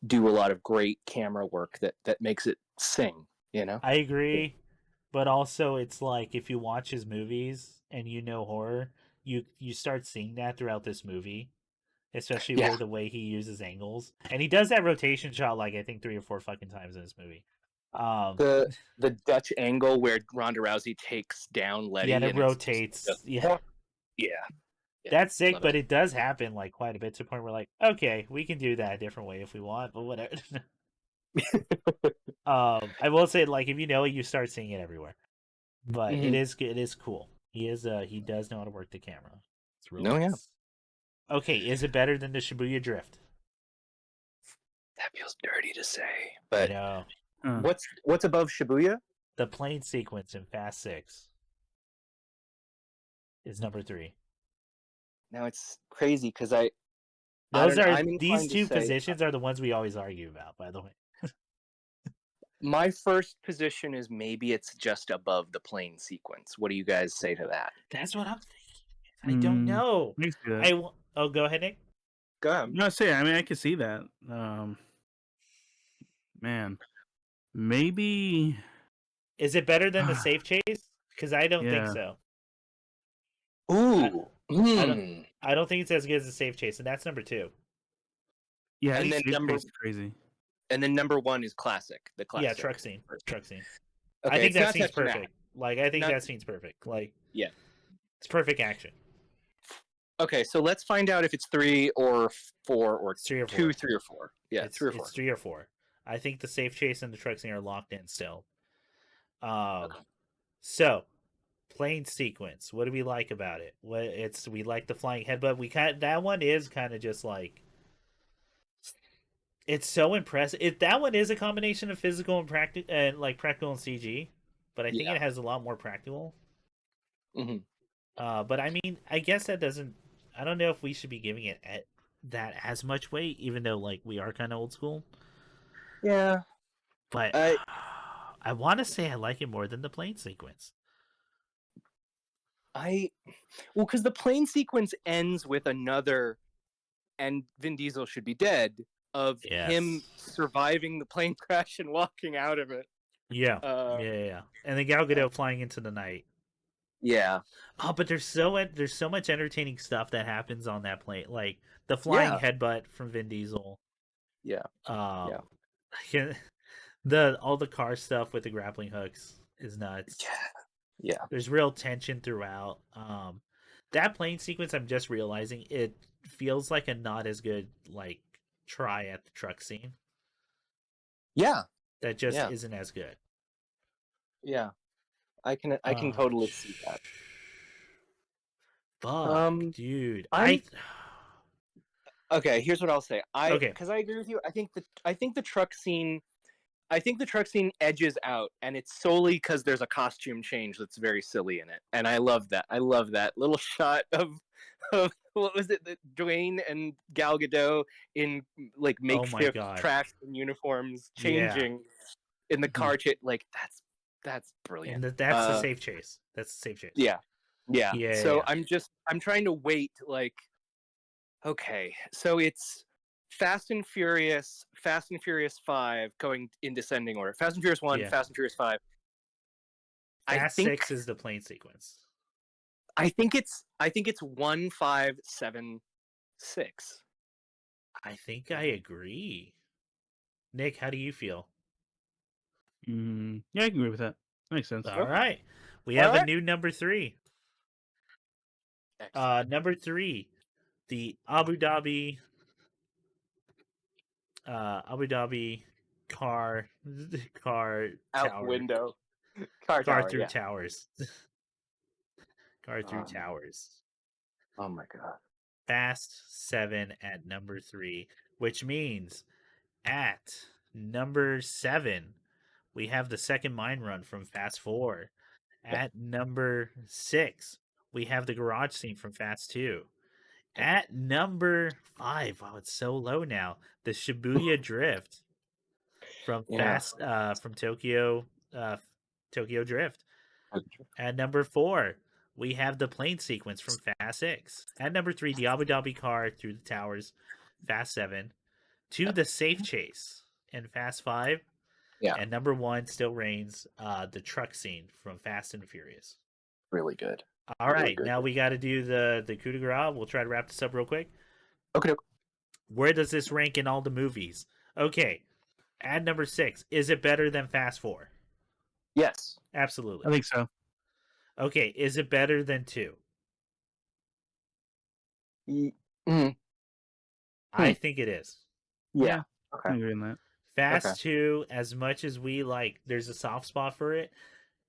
do a lot of great camera work that makes it sing, you know? I agree, but also it's like if you watch his movies and you know horror, you start seeing that throughout this movie. especially Yeah. with the way he uses angles, and he does that rotation shot like I think 3 or 4 fucking times in this movie. The Dutch angle where Ronda Rousey takes down Letty, Yeah, and it and it's rotates. just- Yeah, yeah. that's sick, love but it. it does happen like quite a bit to the point where like, okay, we can do that a different way if we want, but whatever. I will say like if you know it, you start seeing it everywhere. But Mhm. it is cool. He does know how to work the camera. It's real No, yeah. nice. Okay, is it better than the Shibuya Drift? That feels dirty to say, I but know. what's above Shibuya? The plane sequence in Fast 6 is number 3. Now it's crazy because I'm These inclined to two say positions are the ones we always argue about, by the way. my first position is maybe it's just above the plane sequence. What do you guys say to that? That's what I'm thinking. I don't know. I can see that. Oh, go ahead, Nick. Go ahead. No, say. I mean, I can see that. Man, maybe. Is it better than the safe chase? Because I don't think Yeah. so. Ooh. I don't think it's as good as the safe chase, and that's number 2. Yeah, And then is crazy. And then number 1 is classic. The classic. Yeah, truck scene. Truck scene. Okay, I think it's that not scene's touching perfect. Like I think Not- that scene's perfect. Like Yeah. it's perfect action. Okay, so let's find out if it's 3 or 4 or It's 3 or 4. 2, 3 or 4. Yeah, it's 3 or 4. It's 3 or 4. I think the safe chase and the truck scene are locked in still. Okay. So plane sequence. What do we like about it? We like the flying headbutt. That one is kind of just like it's so impressive. That one is a combination of physical and practical and CG, but I think it has a lot more practical. Mm-hmm. But I mean, I guess that doesn't. I don't know if we should be giving it that as much weight, even though like we are kind of old school. Yeah, But I want to say I like it more than the plane sequence. because the plane sequence ends with another, and Vin Diesel should be dead, of him surviving the plane crash and walking out of it. Yeah, yeah. And then Gal Gadot flying into the night. Yeah. Oh, but there's so much entertaining stuff that happens on that plane, like the flying headbutt from Vin Diesel. Yeah. All the car stuff with the grappling hooks is nuts. Yeah. There's real tension throughout. That plane sequence, I'm just realizing it feels like a not as good like try at the truck scene. Yeah. That just isn't as good. Yeah. I can totally see that. Fuck, dude. Okay, here's what I'll say. Because I agree with you. I think the truck scene edges out, and it's solely because there's a costume change that's very silly in it, and I love that. I love that little shot of what was it, Dwayne and Gal Gadot in like makeshift trash uniforms changing in the car. Like that's brilliant. And that's the safe chase. That's the safe chase. Yeah. So I'm trying to wait. Like, okay, so it's Fast and Furious 5 going in descending order. Fast and Furious 1, Fast and Furious 5. Fast 6 is the plane sequence. I think it's 1, 5, 7, 6. I think I agree. Nick, how do you feel? Yeah, I can agree with that. Makes sense. All right. We have a new number 3. Excellent. Number 3, the Abu Dhabi car out tower. window. Car Tower, through towers. Car through towers. Oh my god. Fast 7 at number 3, which means at number 7 we have the second mine run from Fast 4. At number 6 we have the garage scene from Fast 2. At number 5, wow, it's so low now. The Shibuya Drift from from Tokyo Drift. At number 4, we have the plane sequence from Fast 6. At number 3, the Abu Dhabi car through the towers, Fast 7. 2, the safe chase in Fast 5. Yeah. And number 1 still reigns, the truck scene from Fast and Furious. Really good. All right, now we got to do the coup de grace. We'll try to wrap this up real quick. Okay. Where does this rank in all the movies? Okay, at number 6, is it better than Fast 4? Yes. Absolutely. I think so. Okay, is it better than 2? Mm, I think it is. yeah. I Okay. can agree on that. Fast 2, as much as we like, there's a soft spot for it.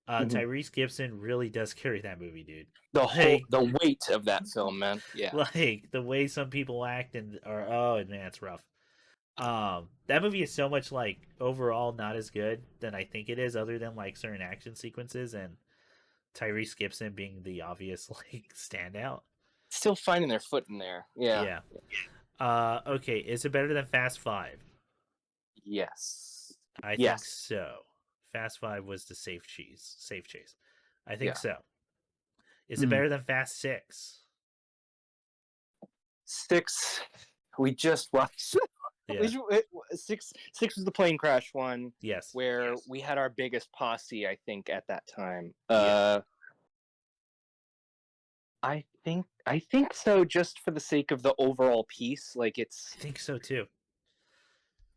Mhm. Tyrese Gibson really does carry that movie, dude. The weight of that film, man. Yeah. Like the way some people act oh man, it's rough. That movie is so much like overall not as good than I think it is, other than like certain action sequences and Tyrese Gibson being the obvious like standout. Still finding their foot in there. Yeah. Yeah. Okay, is it better than Fast 5? Yes. I think Yes. so. Fast 5 was the safe chase. I think Yeah. so. Is it Mhm. better than Fast 6? 6. We just watched. Yeah. Six was the plane crash one Yes. where we had our biggest posse, I think, at that time. Yeah. I think so, just for the sake of the overall piece. Like it's. I think so too.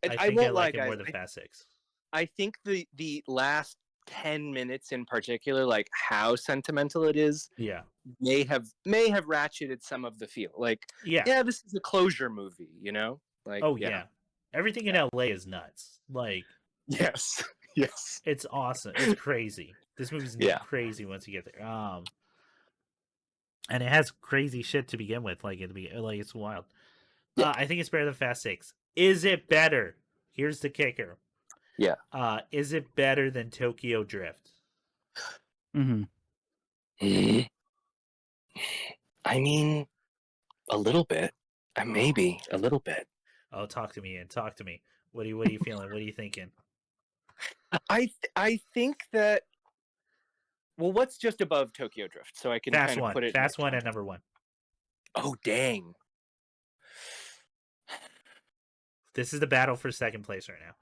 And I I think I won't lie, like it guys. more than Fast 6. I think the last 10 minutes in particular, like how sentimental it is, Yeah. may have ratcheted some of the feel. Like, Yeah. yeah, this is a closure movie, you know? Like, Oh yeah. Everything in LA is nuts. Like Yes. Yes. it's awesome. It's crazy. This movie's Yeah. crazy once you get there. And it has crazy shit to begin with. Like it's wild. Yeah. I think it's better than Fast 6. Is it better? Here's the kicker. Yeah. Is it better than Tokyo Drift? Mm-hmm. I mean, a little bit. Maybe a little bit. Oh, talk to me, Ian. Talk to me. What are you feeling? What are you thinking? I think that. Well, what's just above Tokyo Drift, so I can Fast kind of one. put it. Fast one at number 1. Oh dang! This is the battle for second place right now.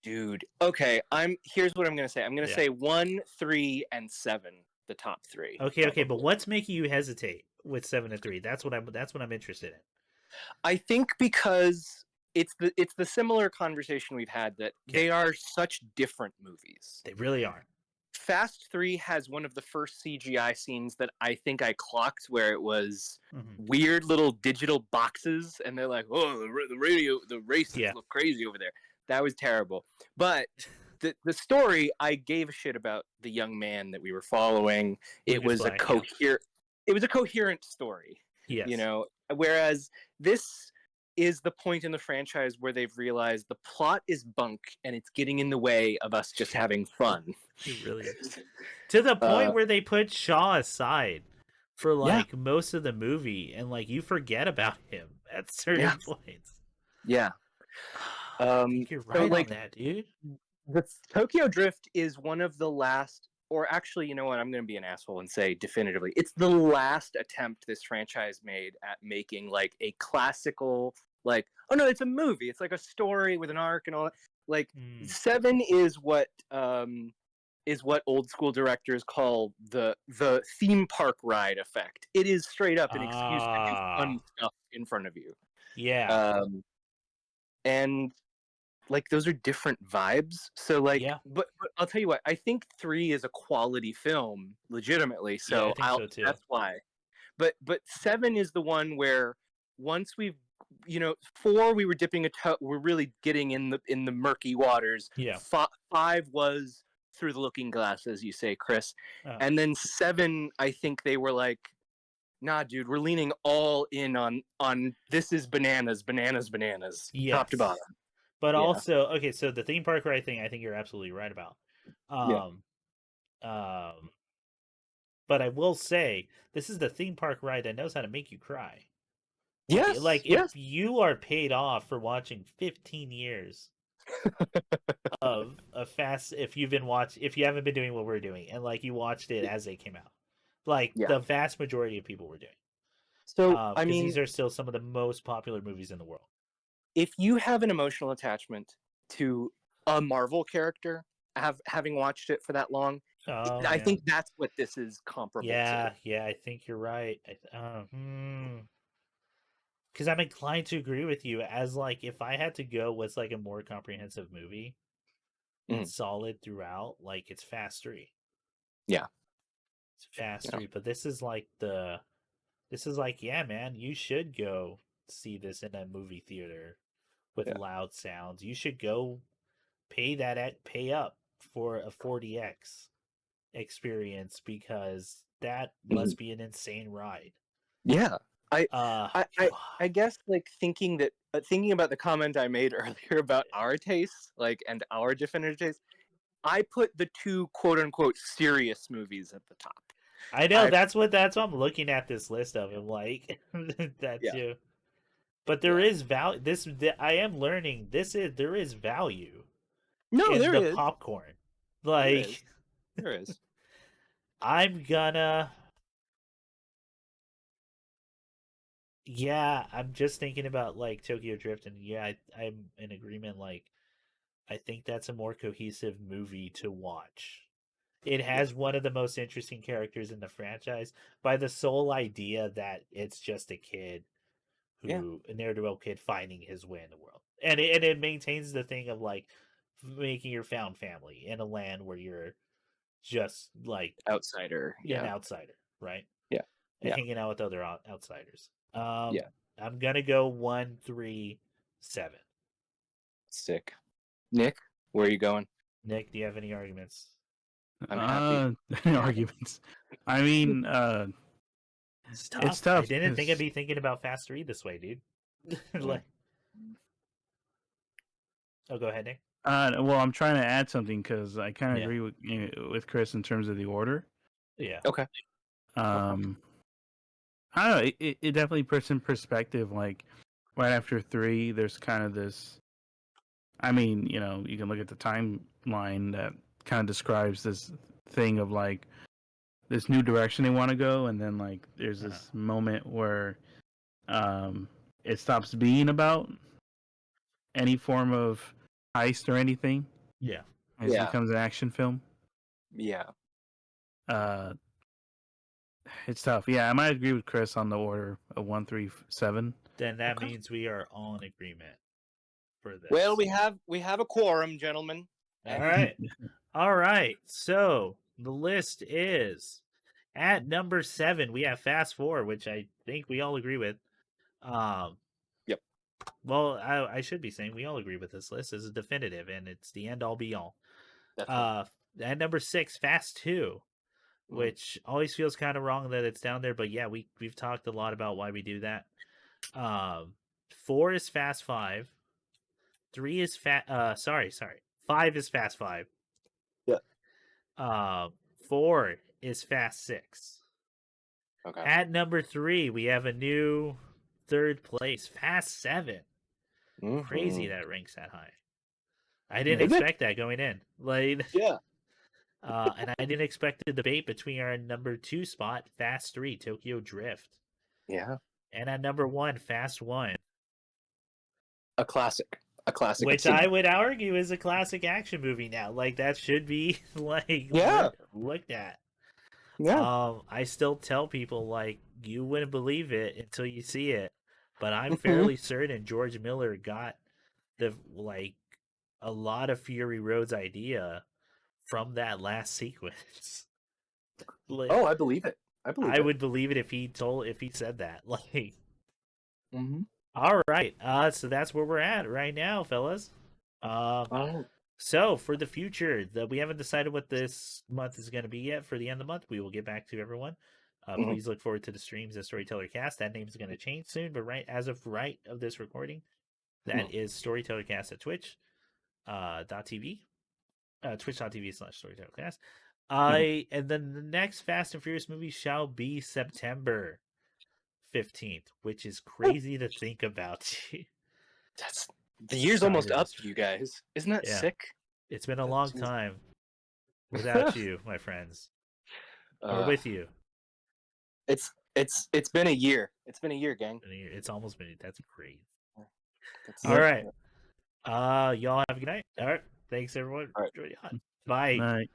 Dude. Okay, here's what I'm gonna say. I'm gonna say 1, 3, and 7, the top 3. Okay, but what's making you hesitate with 7 and 3? That's what I'm interested in. I think because it's the similar conversation we've had that they are such different movies. They really are. Fast 3 has one of the first CGI scenes that I think I clocked, where it was weird little digital boxes, and they're like, "Oh, the races look crazy over there." That was terrible. But the story, I gave a shit about the young man that we were following. It was a coherent story. Yes. You know, whereas this is the point in the franchise where they've realized the plot is bunk and it's getting in the way of us just having fun. It really is. To the point where they put Shaw aside for like most of the movie, and like you forget about him at certain points. Yeah. I think you're right on that, dude. The Tokyo Drift is one of the last, or actually, you know what? I'm going to be an asshole and say definitively, it's the last attempt this franchise made at making like a classical, like, oh no, it's a movie. It's like a story with an arc and all that. Like 7 is what old school directors call the theme park ride effect. It is straight up an excuse to do fun stuff in front of you. Yeah. And like those are different vibes. So like, but I'll tell you what, I think 3 is a quality film, legitimately. So I think so too. That's why. But 7 is the one where once we've, 4 we were dipping a toe, we're really getting in the murky waters. Yeah. 5 was through the looking glass, as you say, Chris. And then 7, I think they were like, nah, dude, we're leaning all in on this is bananas, top to bottom. But also, okay, so the theme park ride thing, I think you're absolutely right about. But I will say, this is the theme park ride that knows how to make you cry. Yes. If you are paid off for watching 15 years of a fast, if you haven't been doing what we're doing, and like you watched it as they came out, like the vast majority of people were doing. So I mean, these are still some of the most popular movies in the world. If you have an emotional attachment to a Marvel character, having watched it for that long, I think that's what this is comparable to. Yeah, I think you're right. because I'm inclined to agree with you. As like, if I had to go, what's like a more comprehensive movie and solid throughout, like it's Fast 3. Yeah. It's Fast 3, but this is like yeah, man, you should go see this in a movie theater with loud sounds. You should go pay up for a 4DX experience because that must be an insane ride. Yeah. I Uh, I guess like thinking about the comment I made earlier about our tastes, like, and our definitive tastes, I put the two quote unquote serious movies at the top. I know that's what I'm looking at this list of. I'm like that too. But there is value. I am learning. There is value. No, in there the is. popcorn. Like there is. I'm gonna. Yeah, I'm just thinking about like Tokyo Drift, and yeah, I'm in agreement. Like, I think that's a more cohesive movie to watch. It has one of the most interesting characters in the franchise by the sole idea that it's just a kid a ne'er-do-well kid finding his way in the world, and it maintains the thing of like making your found family in a land where you're just like outsider, an outsider, right? Yeah. Hanging out with other outsiders. Yeah. I'm gonna go 1, 3, 7. Sick. Nick, where are you going? Nick, do you have any arguments? I'm happy. Arguments. I mean, It's tough. It's tough. I didn't think I'd be thinking about Fast 3 this way, dude. Like, oh, go ahead, Nick. Well, I'm trying to add something because I kind of agree with Chris in terms of the order. Yeah. Okay. I don't know. It definitely puts in perspective. Like right after 3, there's kind of this. I mean, you know, you can look at the timeline that kind of describes this thing of like this new direction they want to go, and then like there's this moment where it stops being about any form of heist or anything. Yeah. It becomes an action film. Yeah. It's tough. Yeah, I might agree with Chris on the order of 1, 3, 7. Then that means we are all in agreement for this. Well, we have a quorum, gentlemen. All right. All right. So the list is at number 7. We have Fast 4, which I think we all agree with. Yep. Well, I should be saying we all agree with this list. This is definitive, and it's the end all be all. At number 6, Fast 2, which always feels kind of wrong that it's down there, but yeah, we've talked a lot about why we do that. 4 is Fast 5. 3 is 5 is Fast 5. Yeah. 4 is Fast 6. Okay. At number 3, we have a new third place, Fast 7. Crazy that it ranks that high. I didn't expect that going in. Like, yeah. And I didn't expect the debate between our number 2 spot, Fast 3, Tokyo Drift. Yeah. And at number 1, Fast 1. A classic. Which I would argue is a classic action movie now. Like, that should be like looked at. Yeah. I still tell people like you wouldn't believe it until you see it. But I'm fairly certain George Miller got a lot of Fury Road's idea from that last sequence. Like, oh, I believe it. I would believe it if he said that. Like, all right. So that's where we're at right now, fellas. So for the future, we haven't decided what this month is going to be yet. For the end of the month, we will get back to everyone. Please look forward to the streams at Storyteller Cast. That name is going to change soon, but as of this recording, that is Storyteller Cast at Twitch. .tv, twitch.tv/storytellercast. And then the next Fast and Furious movie shall be September 15th, which is crazy to think about. That's the year's almost up, you guys. Isn't that sick? It's been a long time without you, my friends, or with you. It's been a year. It's been a year, gang. It's almost been. That's great. All right. Y'all have a good night. All right. Thanks, everyone. All right. Bye. Night.